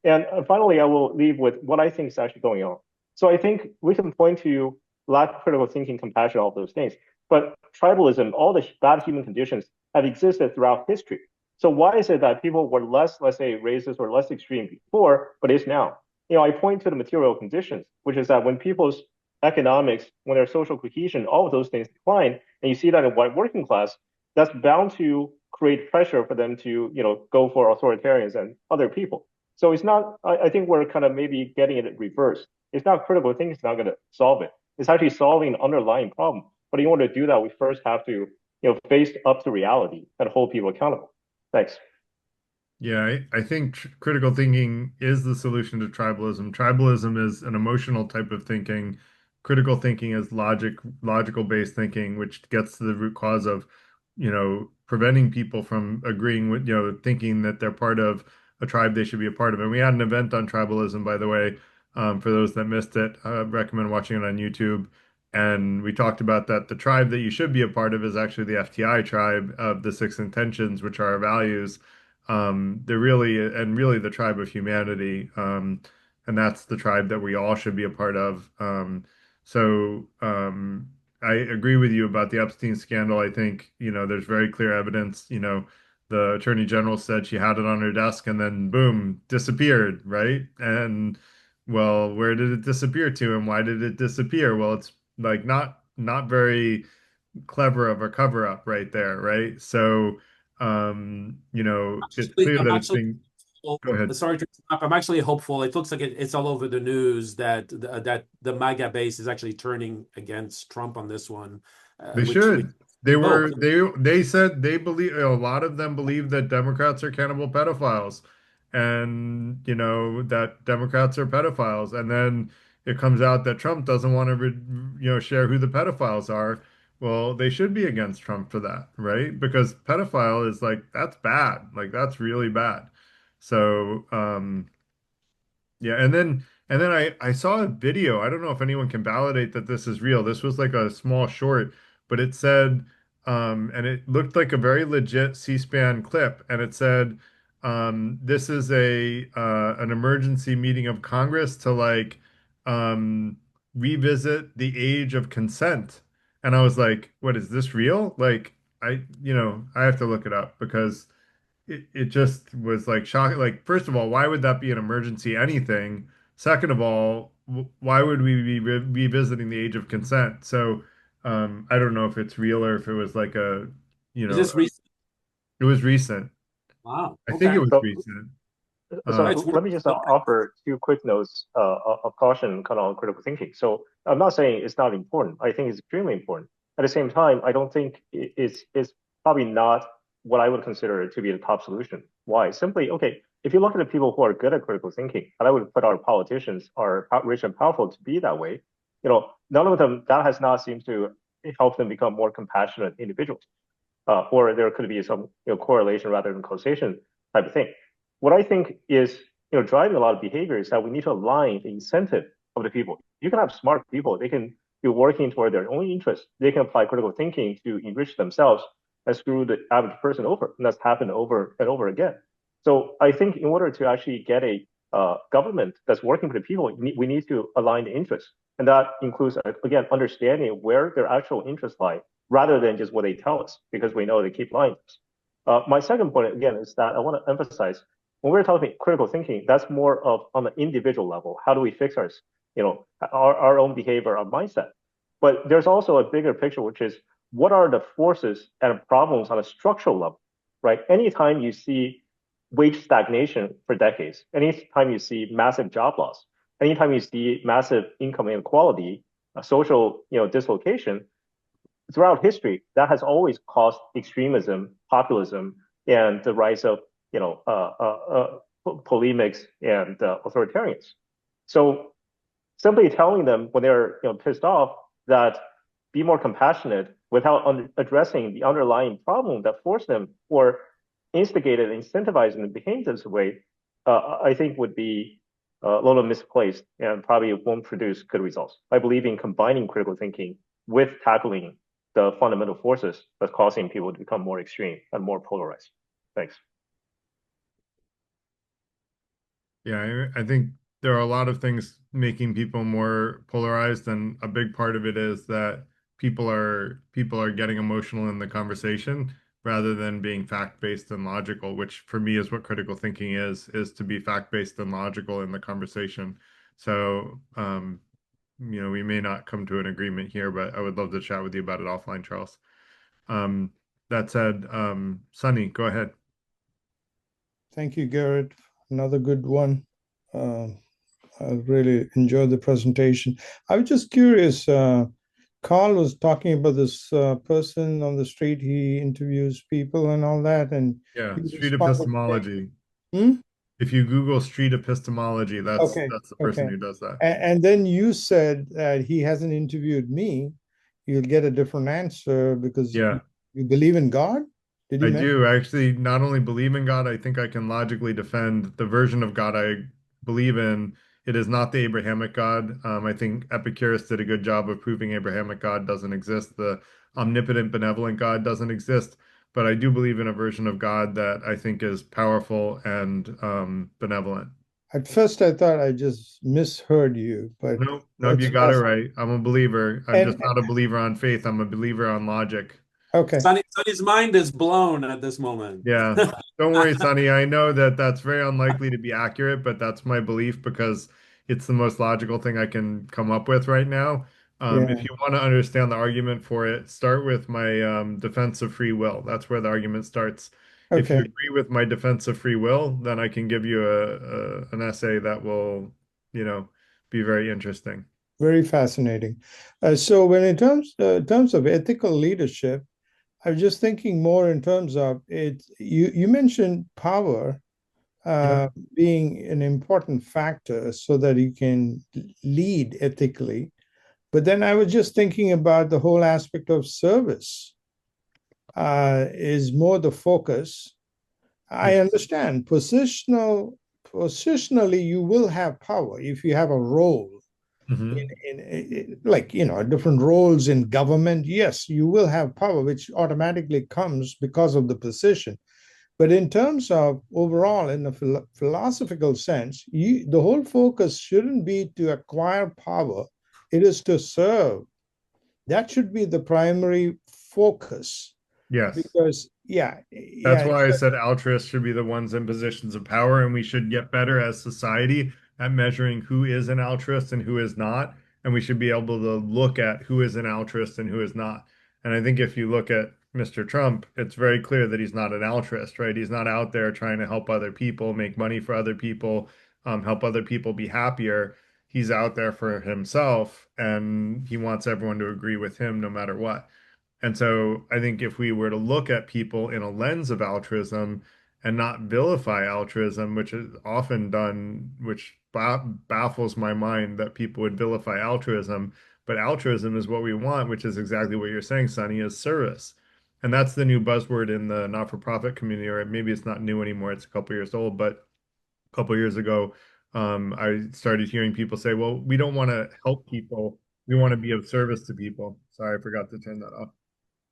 K: And finally, I will leave with what I think is actually going on. So I think we can point to lack of critical thinking, compassion, all those things. But tribalism, all the bad human conditions have existed throughout history. So why is it that people were less, let's say, racist or less extreme before, but is now? I point to the material conditions, which is that when people's economics, when their social cohesion, all of those things decline, and you see that in white working class, that's bound to create pressure for them to, go for authoritarians and other people. So it's not, I think we're kind of maybe getting it reversed. It's not critical thinking, it's not going to solve it. It's actually solving an underlying problem. But in order to do that, we first have to, face up to reality and hold people accountable. Thanks.
A: Yeah, I think critical thinking is the solution to tribalism. Tribalism is an emotional type of thinking. Critical thinking is logical based thinking, which gets to the root cause of, preventing people from agreeing with, thinking that they're part of a tribe they should be a part of. And we had an event on tribalism, by the way, for those that missed it. I recommend watching it on YouTube. And we talked about that the tribe that you should be a part of is actually the FTI tribe of the six intentions, which are our values. They're really the tribe of humanity. And that's the tribe that we all should be a part of. So I agree with you about the Epstein scandal. I think, there's very clear evidence. The attorney general said she had it on her desk and then boom, disappeared, right? And well, where did it disappear to and why did it disappear? Well, it's like not very clever of a cover up right there, right? So it's clear
C: I'm
A: that it's
C: actually
A: being.
C: hopeful.
A: Go ahead.
C: Sorry to interrupt. I'm actually hopeful. It looks like it's all over the news that the MAGA base is actually turning against Trump on this one,
A: They
C: which
A: should. They
C: hope.
A: were they said they believe a lot of them believe that Democrats are cannibal pedophiles and that Democrats are pedophiles and then it comes out that Trump doesn't want to share who the pedophiles are. Well, they should be against Trump for that, right? Because pedophile is like that's bad. Like that's really bad. So yeah, and then I saw a video. I don't know if anyone can validate that this is real. This was like a small short, but it said and it looked like a very legit C-SPAN clip and it said this is a an emergency meeting of Congress to like um revisit the age of consent. And I was like, what is this real? Like I have to look it up because it just was like shocking. Like, first of all, why would that be an emergency anything? Second of all, why would we be revisiting the age of consent? So, I don't know if it's real or if it was like
C: Is this recent?
A: it was recent.
C: Wow.
A: I think it
C: Okay.
A: was
K: So,
A: recent.
C: It's
K: so
C: worth
K: let me just offer two quick notes of caution kind of on critical thinking. So I'm not saying it's not important. I think it's extremely important. At the same time, I don't think it's probably not what I would consider to be the top solution. Why? Simply, okay, if you look at the people who are good at critical thinking, and I would put our politicians are rich and powerful to be that way, none of them, that has not seemed to help them become more compassionate individuals. Or there could be some correlation rather than causation type of thing. What I think is driving a lot of behavior is that we need to align the incentive of the people. You can have smart people; they can be working toward their own interests. They can apply critical thinking to enrich themselves and screw the average person over, and that's happened over and over again. So I think in order to actually get a government that's working for the people, we need to align the interests, and that includes again understanding where their actual interests lie rather than just what they tell us, because we know they keep lying to us. My second point, again, is that I want to emphasize when we're talking critical thinking, that's more of on the individual level. How do we fix our own behavior, our mindset? But there's also a bigger picture, which is what are the forces and problems on a structural level, right? Anytime you see wage stagnation for decades, anytime you see massive job loss, anytime you see massive income inequality, social dislocation, throughout history, that has always caused extremism, populism, and the rise of polemics and authoritarians. So simply telling them when they're pissed off that be more compassionate without addressing the underlying problem that forced them or instigated, incentivized them to behave this way, I think would be a little misplaced and probably won't produce good results. I believe in combining critical thinking with tackling the fundamental forces that's causing people to become more extreme and more polarized. Thanks.
A: Yeah, I think there are a lot of things making people more polarized, and a big part of it is that people are getting emotional in the conversation rather than being fact-based and logical, which for me is what critical thinking is to be fact-based and logical in the conversation. So, we may not come to an agreement here, but I would love to chat with you about it offline, Charles. Um, that said, Sunny, go ahead.
L: Thank you, Garrett. Another good one. I really enjoyed the presentation. I was just curious. Carl was talking about this person on the street. He interviews people and all that, and
A: Yeah,
L: he
A: street
L: responded.
A: epistemology.
L: Hmm?
A: If you Google street epistemology, that's
L: Okay,
A: that's the person
L: okay.
A: who does that.
L: And then you said that he hasn't interviewed me. You'll get a different answer because
A: Yeah,
L: you believe in God? Did you
A: I
L: mention?
A: do. I actually not only believe in God, I think I can logically defend the version of God I believe in. It is not the Abrahamic God. I think Epicurus did a good job of proving Abrahamic God doesn't exist. The omnipotent, benevolent God doesn't exist. But I do believe in a version of God that I think is powerful and benevolent.
L: At first, I thought I just misheard you, but
A: No, no, you
L: that's
A: got it
L: awesome.
A: right. I'm a believer. I'm
L: And
A: just not a believer on faith. I'm a believer on logic.
L: okay,
C: Sonny's mind is blown at this moment.
A: Yeah. Don't worry, Sonny. I know that that's very unlikely to be accurate, but that's my belief because it's the most logical thing I can come up with right now. If
L: yeah,
A: you want to understand the argument for it, start with my defense of free will. That's where the argument starts. If you
L: okay,
A: agree with my defense of free will, then I can give you an essay that will, be very interesting.
L: very fascinating. So, when in terms of ethical leadership, I was just thinking more in terms of it. You mentioned power
A: Yeah.
L: being an important factor so that you can lead ethically. But then I was just thinking about the whole aspect of service is more the focus. I
A: Yes.
L: understand positionally you will have power if you have a role
A: Hmm.
L: like different roles in government. Yes, you will have power, which automatically comes because of the position. But in terms of overall, in a philosophical sense, the whole focus shouldn't be to acquire power, it is to serve. That should be the primary focus.
A: Yes.
L: Because,
A: That's
L: yeah,
A: why I said altruists should be the ones in positions of power, and we should get better as society at measuring who is an altruist and who is not. And we should be able to look at who is an altruist and who is not. And I think if you look at Mr. Trump, it's very clear that he's not an altruist, right? He's not out there trying to help other people, make money for other people, help other people be happier. He's out there for himself, and he wants everyone to agree with him no matter what. And so I think if we were to look at people in a lens of altruism and not vilify altruism, which is often done, which baffles my mind that people would vilify altruism, but altruism is what we want, which is exactly what you're saying, Sonny, is service. And that's the new buzzword in the not-for-profit community, or maybe it's not new anymore, it's a couple years old, but a couple years ago, I started hearing people say, well, we don't want to help people, we want to be of service to people. Sorry, I forgot to turn that off.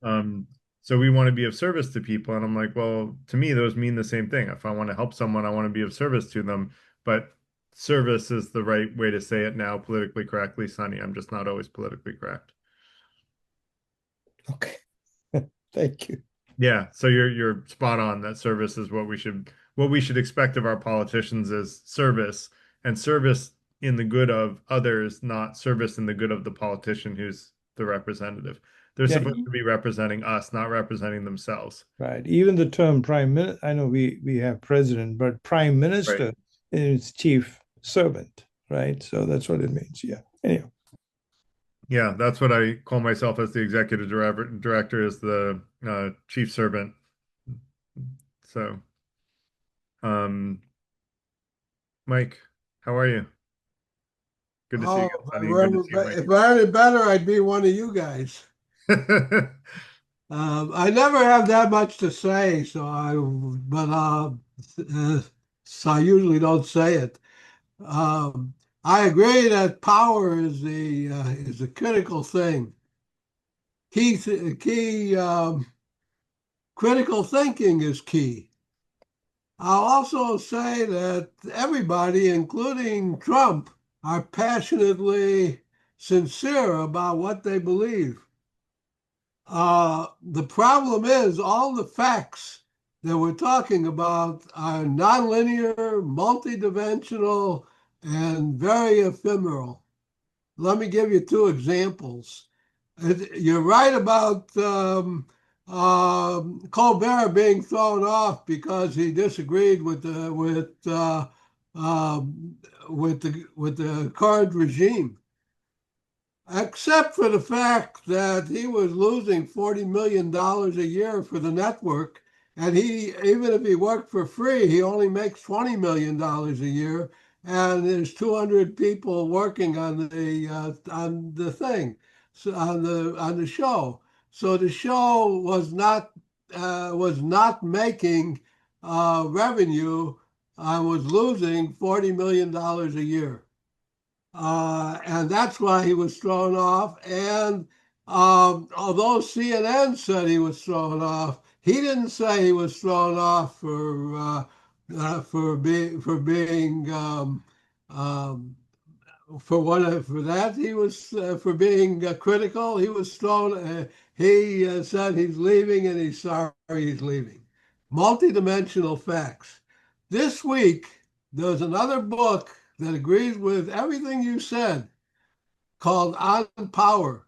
A: Um, so we want to be of service to people. And I'm like, well, to me, those mean the same thing. If I want to help someone, I want to be of service to them. But service is the right way to say it now, politically correctly, Sonny. I'm just not always politically correct.
L: Okay. Thank you.
A: Yeah, so you're spot on that service is what we should expect of our politicians is service, and service in the good of others, not service in the good of the politician who's the representative. They're
L: Yeah,
A: supposed to be representing us, not representing themselves.
L: right. Even the term prime minister, I know we have president, but prime
A: Right.
L: minister is chief servant, right? So that's what it means. Yeah. Anyhow.
A: Yeah, that's what I call myself as the executive director is the chief servant. So, um, Mike, how are you? Good to see you
M: Oh,
A: again, Sonny, and good to see you, Mike.
M: if I had it better, I'd be one of you guys. I never have that much to say, so I usually don't say it. I agree that power is a critical thing. Critical thinking is key. I'll also say that everybody, including Trump, are passionately sincere about what they believe. The problem is all the facts that we're talking about are nonlinear, multidimensional, and very ephemeral. Let me give you two examples. You're right about Colbert being thrown off because he disagreed with the current regime, except for the fact that he was losing $40 million a year for the network. And even if he worked for free, he only makes $20 million a year. And there's 200 people working on the thing, so on the show. So the show was not making revenue. I was losing $40 million a year. And that's why he was thrown off. And although CNN said he was thrown off, he didn't say he was thrown off for being for that. He was for being critical. He was thrown. He said he's leaving, and he's sorry he's leaving. Multidimensional facts. This week there's another book that agrees with everything you said called On Power.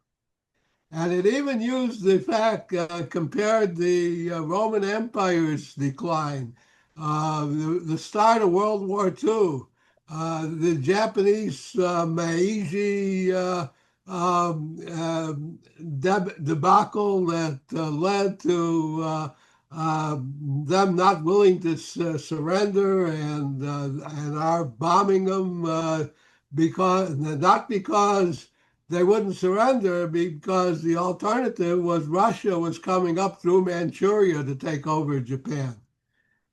M: And it even used the fact, compared the Roman Empire's decline, the start of World War II, the Japanese Meiji debacle that led to them not willing to surrender and are bombing them not because they wouldn't surrender, because the alternative was Russia was coming up through Manchuria to take over Japan.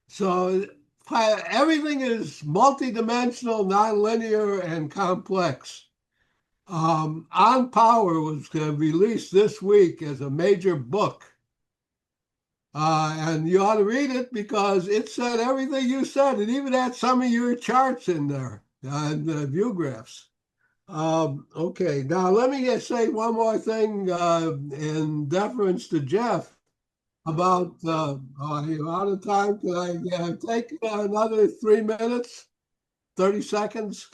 M: So everything is multidimensional, nonlinear, and complex. On Power was released this week as a major book. And you ought to read it because it said everything you said. It even had some of your charts in there and view graphs. Okay, now let me just say one more thing in deference to Jeff about, are you out of time? Can I take another 3 minutes, 30 seconds?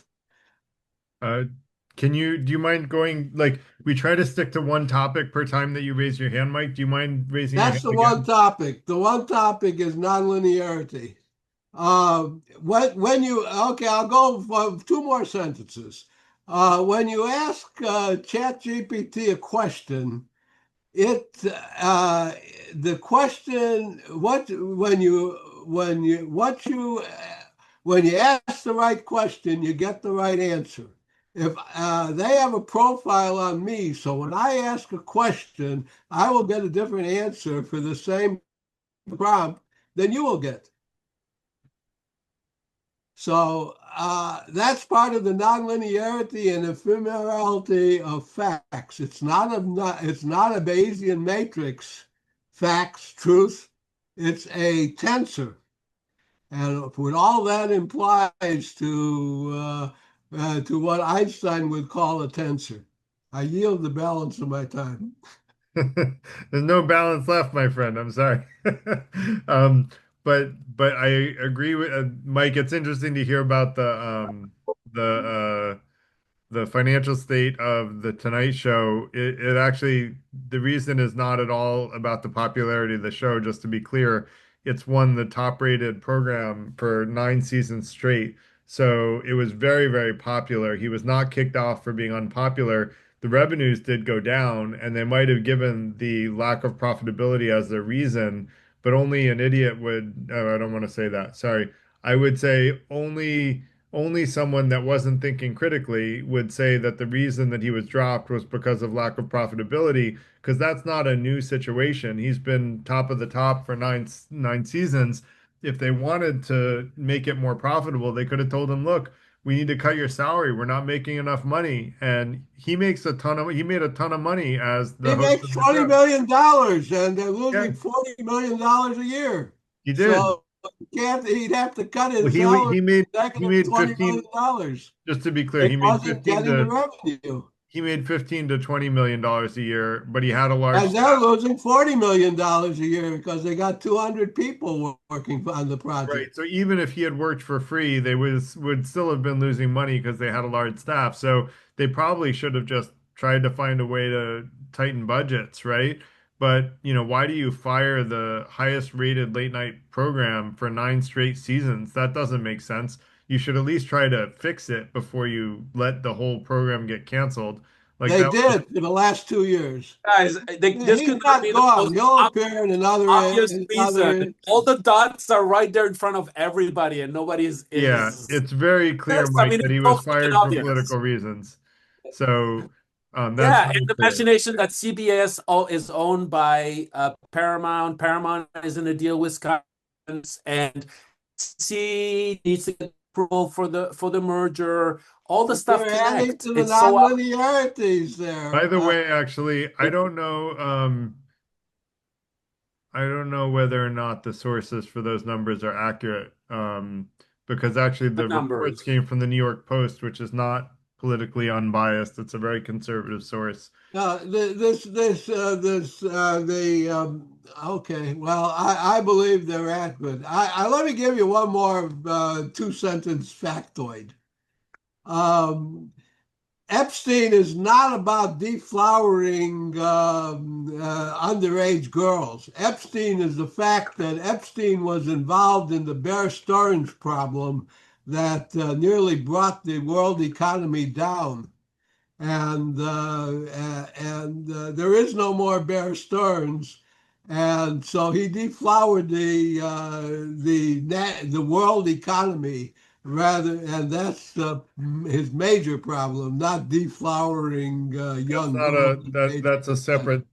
A: Uh, do you mind going, like, we try to stick to one topic per time that you raise your hand, Mike? Do you mind raising your
M: That's
A: hand
M: the one
A: again?
M: topic. The one topic is nonlinearity. Okay, I'll go for two more sentences. When you ask ChatGPT a question, it uh, the question what when you what you when you ask the right question, you get the right answer. If they have a profile on me, so when I ask a question, I will get a different answer for the same prompt than you will get. So that's part of the nonlinearity and ephemerality of facts. It's not a Bayesian matrix, facts, truth. It's a tensor, and what all that implies to what Einstein would call a tensor. I yield the balance of my time.
A: There's no balance left, my friend. I'm sorry. But I agree with Mike. It's interesting to hear about the financial state of the Tonight Show. It actually, the reason is not at all about the popularity of the show, just to be clear. It's won the top rated program for 9 seasons straight. So it was very, very popular. He was not kicked off for being unpopular. The revenues did go down, and they might have given the lack of profitability as the reason, but only an idiot would, oh, I don't want to say that. Sorry. I would say only someone that wasn't thinking critically would say that the reason that he was dropped was because of lack of profitability, because that's not a new situation. He's been top of the top for nine seasons. If they wanted to make it more profitable, they could have told him, "Look, we need to cut your salary. We're not making enough money." And he made a ton of money as the
M: He
A: host
M: makes
A: of the
M: $20
A: show.
M: million and they're
A: Yeah,
M: losing $40 million a year.
A: he did.
M: So he'd have to cut
A: Well,
M: his salary
A: he
M: negative
A: made
M: $20
A: 15,
M: million.
A: just to be clear,
M: It wasn't getting the revenue.
A: he made 15 to 20 million dollars a year, but he had a large
M: And they're
A: staff.
M: losing $40 million a year because they got 200 people working on the
A: Right.
M: project.
A: So even if he had worked for free, they would still have been losing money because they had a large staff. So they probably should have just tried to find a way to tighten budgets, right? But, why do you fire the highest rated late night program for 9 straight seasons? That doesn't make sense. You should at least try to fix it before you let the whole program get canceled. Like
M: They
A: that was
M: did for the last 2 years.
C: Guys, this
M: He's
C: could not
M: not
C: be the
M: gone.
C: most
M: He'll appear in
C: obvious reason.
M: another.
C: All the dots are right there in front of everybody, and nobody
A: Yeah,
C: is.
A: it's very clear,
C: Yes, I
A: Mike,
C: mean
A: that
C: it's
A: he
C: so
A: was
C: fucking
A: fired for
C: obvious.
A: political reasons. So that's
C: Yeah, and
A: very
C: the
A: clear.
C: imagination that CBS is owned by Paramount. Paramount is in a deal with Sky, and C needs to get approval for the merger. All the stuff
M: You're adding
C: connects.
M: to the
C: It's so obvious.
M: nonlinearities
A: By
M: there.
A: the way, actually, I don't know whether or not the sources for those numbers are accurate. Because actually the reports
C: Numbers.
A: came from the New York Post, which is not politically unbiased. It's a very conservative source.
M: Okay. Well, I believe they're accurate. Let me give you one more two-sentence factoid. Um, Epstein is not about deflowering underage girls. Epstein is the fact that Epstein was involved in the Bear Stearns problem that nearly brought the world economy down. And there is no more Bear Stearns, and so he deflowered the world economy rather, and that's his major problem, not deflowering
A: That's
M: young
A: not
M: girls
A: a
M: at the
A: that
M: age
A: that's a
M: of 10.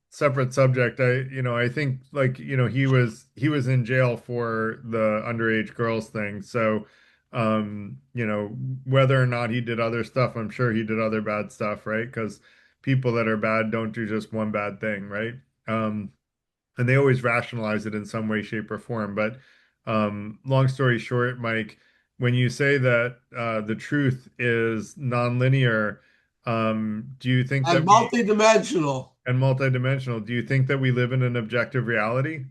A: separate subject. I think like, he was in jail for the underage girls thing. So, whether or not he did other stuff, I'm sure he did other bad stuff, right? Because people that are bad don't do just one bad thing, right? Um, and they always rationalize it in some way, shape, or form. But long story short, Mike, when you say that the truth is nonlinear, do you think
M: And
A: that we
M: multidimensional.
A: and multidimensional, do you think that we live in an objective reality?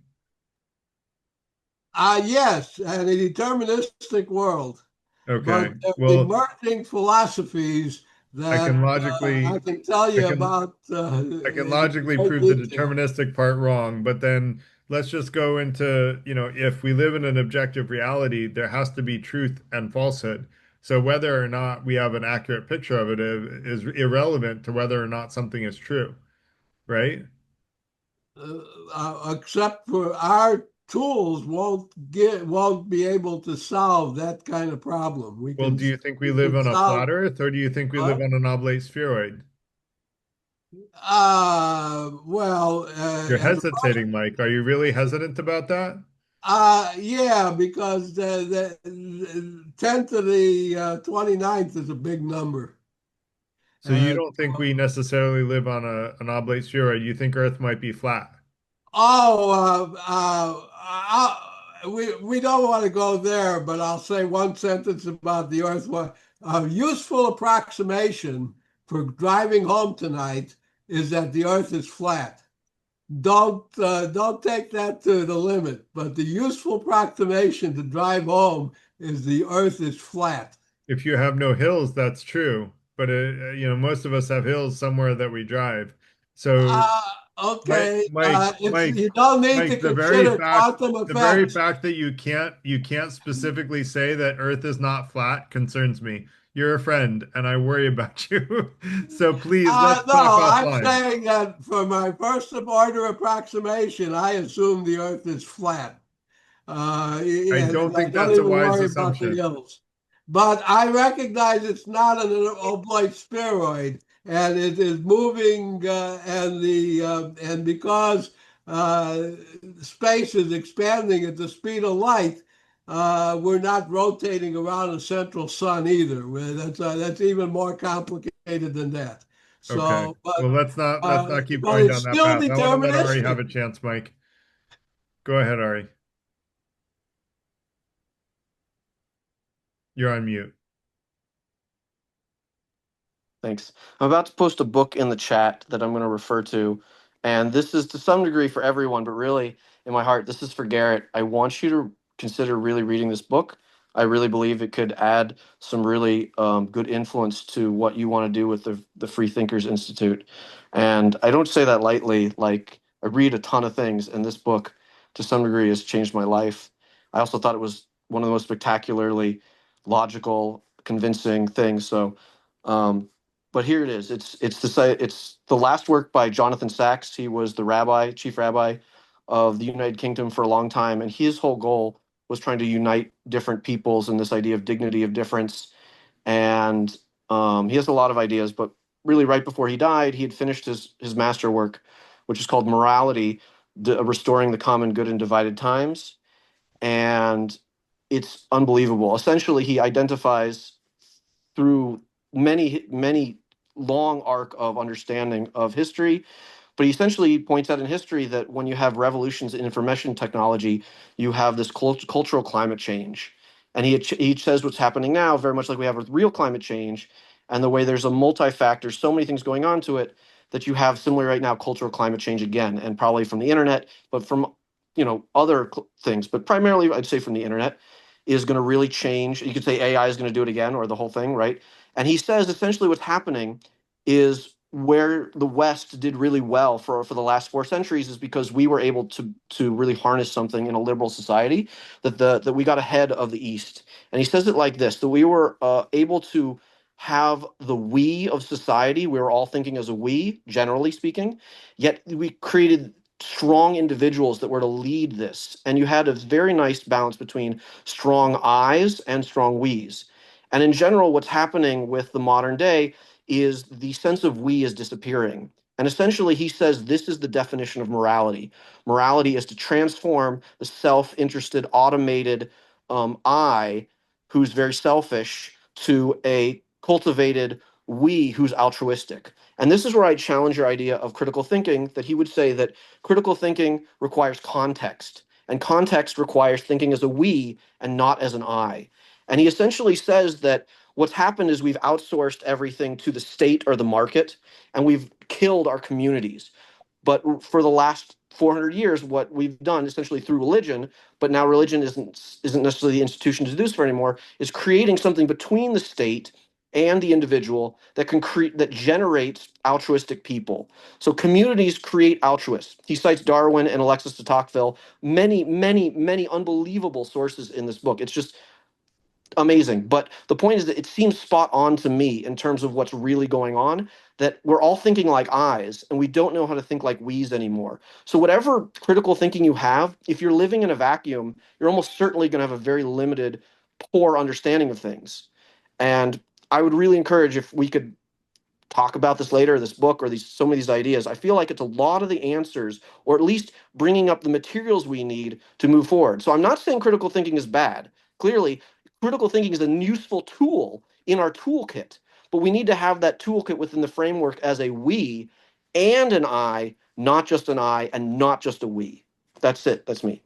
M: Yes, and a deterministic world.
A: Okay.
M: But there are
A: Well,
M: emerging philosophies
A: I
M: that
A: can
M: I
A: logically
M: can tell
A: I
M: you
A: can
M: about
A: I can
M: in
A: logically
M: great
A: prove the
M: detail.
A: deterministic part wrong, but then let's just go into, if we live in an objective reality, there has to be truth and falsehood. So whether or not we have an accurate picture of it is irrelevant to whether or not something is true, right?
M: except for our tools, won't be able to solve that kind of problem.
A: Well, do you think we
M: We
A: live
M: can
A: on a
M: solve.
A: flat Earth, or do you think we live on an oblate spheroid?
M: Well,
A: You're
M: as
A: hesitating, Mike. Are you really hesitant about that?
M: yeah, because the 10 to the 29th is a big number.
A: So you
M: Uh,
A: don't think we necessarily live on an oblate spheroid? You think Earth might be flat?
M: oh, we don't want to go there, but I'll say one sentence about the Earth. A useful approximation for driving home tonight is that the Earth is flat. Don't take that to the limit, but the useful approximation to drive home is the Earth is flat.
A: If you have no hills, that's true. But most of us have hills somewhere that we drive. So
M: Uh,
A: Mike,
M: okay,
A: Mike, Mike,
M: you don't need to
A: Mike,
M: consider quantum
A: the very
M: effects.
A: fact that you can't specifically say that Earth is not flat concerns me. You're a friend, and I worry about you. So please, let's talk
M: No, I'm
A: offline.
M: saying that for my first order approximation, I assume the Earth is flat.
A: I
M: And
A: don't
M: I
A: think
M: don't
A: that's a
M: even
A: wise
M: worry about the
A: assumption.
M: hills. But I recognize it's not an oblate spheroid, and it is moving, and because uh, space is expanding at the speed of light, we're not rotating around a central sun either. That's even more complicated than that.
A: Okay.
M: So,
A: Well, let's not keep
M: but
A: going
M: it's
A: down that
M: still
A: path. I want to let Ari have
M: deterministic.
A: a chance, Mike. Go ahead, Ari. You're on mute.
B: Thanks. I'm about to post a book in the chat that I'm going to refer to. And this is to some degree for everyone, but really in my heart, this is for Garrett. I want you to consider really reading this book. I really believe it could add some really good influence to what you want to do with the Free Thinkers Institute. And I don't say that lightly. Like, I read a ton of things, and this book, to some degree, has changed my life. I also thought it was one of the most spectacularly logical, convincing things. So, but here it is. It's the last work by Jonathan Sachs. He was the chief rabbi of the United Kingdom for a long time, and his whole goal was trying to unite different peoples and this idea of dignity of difference. And he has a lot of ideas, but really, right before he died, he had finished his masterwork, which is called Morality, Restoring the Common Good in Divided Times, and it's unbelievable. Essentially, he identifies through many long arc of understanding of history, but he essentially points out in history that when you have revolutions in information technology, you have this cultural climate change. And he says what's happening now, very much like we have with real climate change, and the way there's a multi-factor, so many things going on to it, that you have similarly right now cultural climate change again, and probably from the internet, but from other things, but primarily I'd say from the internet is going to really change. You could say AI is going to do it again, or the whole thing, right? And he says essentially what's happening is where the West did really well for the last 4 centuries is because we were able to really harness something in a liberal society that we got ahead of the East. And he says it like this: that we were able to have the we of society. We were all thinking as a we, generally speaking, yet we created strong individuals that were to lead this. And you had a very nice balance between strong I's and strong we's. And in general, what's happening with the modern day is the sense of we is disappearing. And essentially, he says this is the definition of morality. Morality is to transform the self interested, automated I, who's very selfish, to a cultivated we who's altruistic. And this is where I challenge your idea of critical thinking, that he would say that critical thinking requires context, and context requires thinking as a we and not as an I. And he essentially says that what's happened is we've outsourced everything to the state or the market, and we've killed our communities. But for the last 400 years, what we've done essentially through religion, but now religion isn't necessarily the institution to do this for anymore, is creating something between the state and the individual that can create that generates altruistic people. So communities create altruists. He cites Darwin and Alexis de Tocqueville, many unbelievable sources in this book. It's just amazing. But the point is that it seems spot on to me in terms of what's really going on. that we're all thinking like I's and we don't know how to think like we's anymore. So whatever critical thinking you have, if you're living in a vacuum, you're almost certainly going to have a very limited, poor understanding of things. And I would really encourage if we could talk about this later, this book or these some of these ideas. I feel like it's a lot of the answers, or at least bringing up the materials we need to move forward. So I'm not saying critical thinking is bad. Clearly, critical thinking is a useful tool in our toolkit, but we need to have that toolkit within the framework as a we and an I, not just an I and not just a we. That's it. That's me.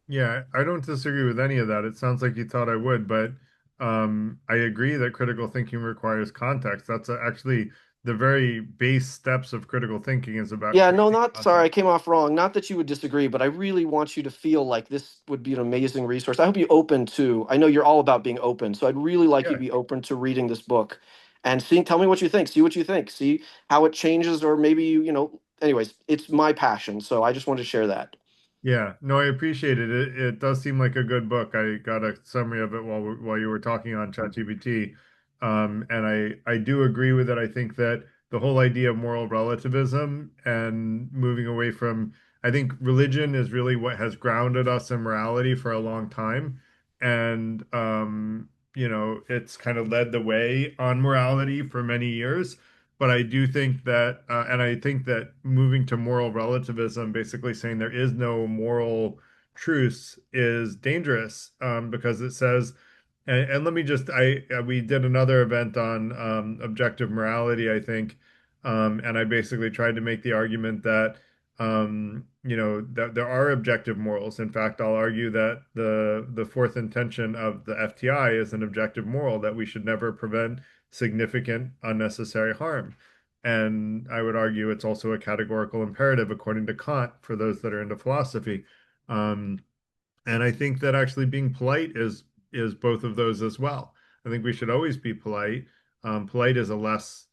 A: Yeah, I don't disagree with any of that. It sounds like you thought I would, but I agree that critical thinking requires context. That's actually the very base steps of critical thinking is about
B: Yeah, no,
A: creating
B: not sorry, I
A: context.
B: came off wrong. Not that you would disagree, but I really want you to feel like this would be an amazing resource. I hope you open to, I know you're all about being open, so I'd really like you to
A: Yeah,
B: be open to reading this book and seeing, tell me what you think, see what you think, see how it changes, or maybe anyways, it's my passion, so I just wanted to share that.
A: yeah. No, I appreciate it. It does seem like a good book. I got a summary of it while you were talking on ChatGPT. And I do agree with it. I think that the whole idea of moral relativism and moving away from, I think religion is really what has grounded us in morality for a long time. And it's kind of led the way on morality for many years. But I do think that, and I think that moving to moral relativism, basically saying there is no moral truths, is dangerous, because it says, and let me just, we did another event on objective morality, I think, and I basically tried to make the argument that, that there are objective morals. In fact, I'll argue that the fourth intention of the FTI is an objective moral that we should never prevent significant unnecessary harm. And I would argue it's also a categorical imperative according to Kant for those that are into philosophy. Um, and I think that actually being polite is both of those as well. I think we should always be polite. Polite is a less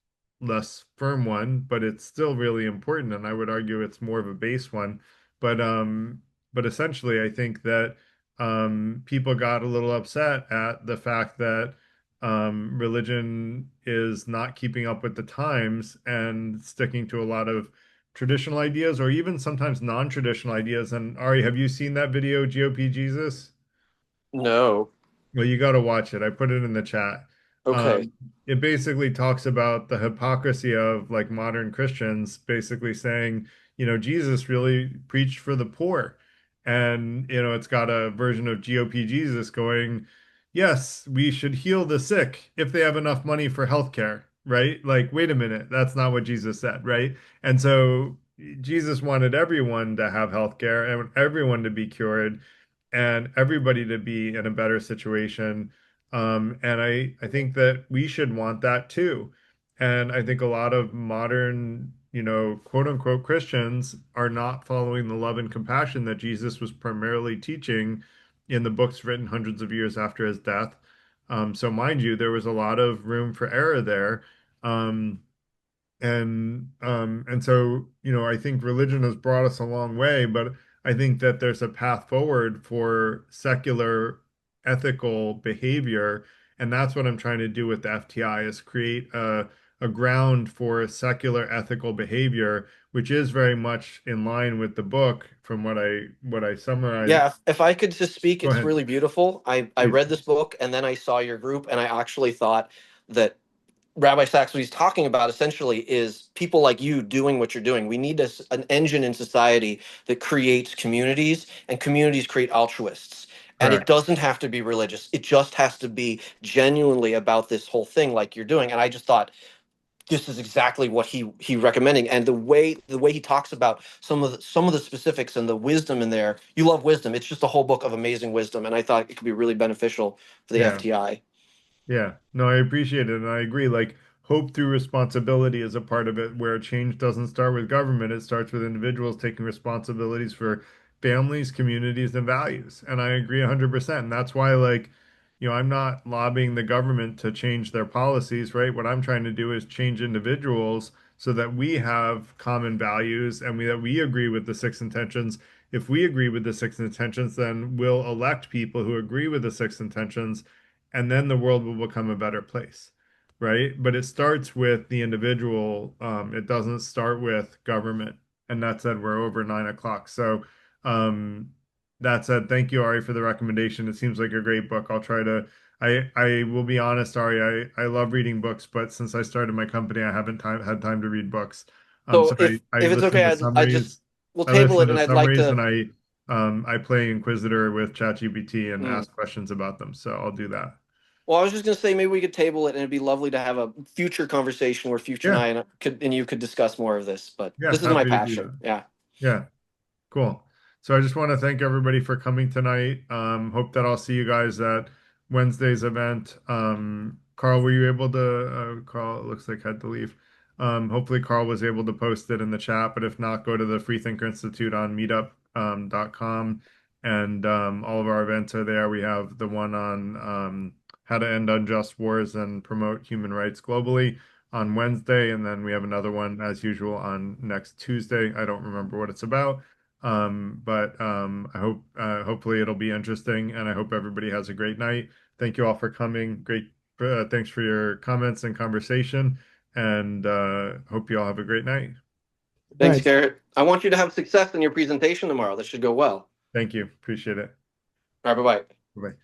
A: firm one, but it's still really important, and I would argue it's more of a base one. But essentially, I think that people got a little upset at the fact that religion is not keeping up with the times and sticking to a lot of traditional ideas or even sometimes non-traditional ideas. And Ari, have you seen that video, GOP Jesus?
B: No.
A: Well, you got to watch it. I put it in the chat.
B: Okay.
A: Um, it basically talks about the hypocrisy of like modern Christians basically saying, Jesus really preached for the poor. And, it's got a version of GOP Jesus going, yes, we should heal the sick if they have enough money for healthcare, right? Like, wait a minute, that's not what Jesus said, right? And so Jesus wanted everyone to have healthcare and everyone to be cured and everybody to be in a better situation. And I think that we should want that too. And I think a lot of modern, quote unquote Christians are not following the love and compassion that Jesus was primarily teaching in the books written hundreds of years after his death. So mind you, there was a lot of room for error there. Um, and so, I think religion has brought us a long way, but I think that there's a path forward for secular ethical behavior. And that's what I'm trying to do with the FTI is create a ground for secular ethical behavior, which is very much in line with the book from what I summarized.
B: Yeah, if I could just speak,
A: Go
B: it's
A: ahead,
B: really beautiful. I
A: please.
B: read this book and then I saw your group and I actually thought that Rabbi Sachs, what he's talking about essentially is people like you doing what you're doing. We need an engine in society that creates communities, and communities create altruists. And it
A: Correct.
B: doesn't have to be religious. It just has to be genuinely about this whole thing, like you're doing. And I just thought this is exactly what he recommending. And the way he talks about some of the specifics and the wisdom in there. You love wisdom. It's just a whole book of amazing wisdom. And I thought it could be really beneficial for the
A: Yeah.
B: FTI.
A: Yeah, no, I appreciate it, and I agree. Like, hope through responsibility is a part of it, where change doesn't start with government, it starts with individuals taking responsibilities for families, communities, and values. And I agree 100%. And that's why, like, I'm not lobbying the government to change their policies, right? What I'm trying to do is change individuals so that we have common values and that we agree with the six intentions. If we agree with the six intentions, then we'll elect people who agree with the six intentions and then the world will become a better place. right? But it starts with the individual. It doesn't start with government. And that said, we're over 9 o'clock. So, um, that said, thank you, Ari, for the recommendation. It seems like a great book. I'll try to. I will be honest, Ari. I love reading books, but since I started my company, I haven't had time to read books.
B: So
A: So I
B: if it's
A: listen
B: okay,
A: to
B: I just
A: summaries.
B: we'll
A: I
B: table
A: listen
B: it,
A: to
B: and I'd like
A: summaries,
B: to.
A: and I play Inquisitor with ChatGPT and
B: Mm.
A: ask questions about them. So I'll do that.
B: Well, I was just gonna say maybe we could table it, and it'd be lovely to have a future conversation where Future and
A: Yeah,
B: I and you could discuss more of this. But
A: yeah,
B: this is my
A: happy to do
B: passion.
A: that.
B: Yeah.
A: Yeah. Cool. So I just want to thank everybody for coming tonight. Hope that I'll see you guys at Wednesday's event. Carl, were you able to, Carl, it looks like had to leave. Hopefully Carl was able to post it in the chat, but if not, go to the Freethinker Institute on meetup.com and all of our events are there. We have the one on how to end unjust wars and promote human rights globally on Wednesday, and then we have another one as usual on next Tuesday. I don't remember what it's about. But I hope hopefully it'll be interesting, and I hope everybody has a great night. Thank you all for coming. Great, thanks for your comments and conversation, and hope you all have a great night.
B: Thanks,
L: Nice.
B: Garrett. I want you to have success in your presentation tomorrow. That should go well.
A: Thank you. Appreciate it.
B: All right, bye bye.
A: Bye.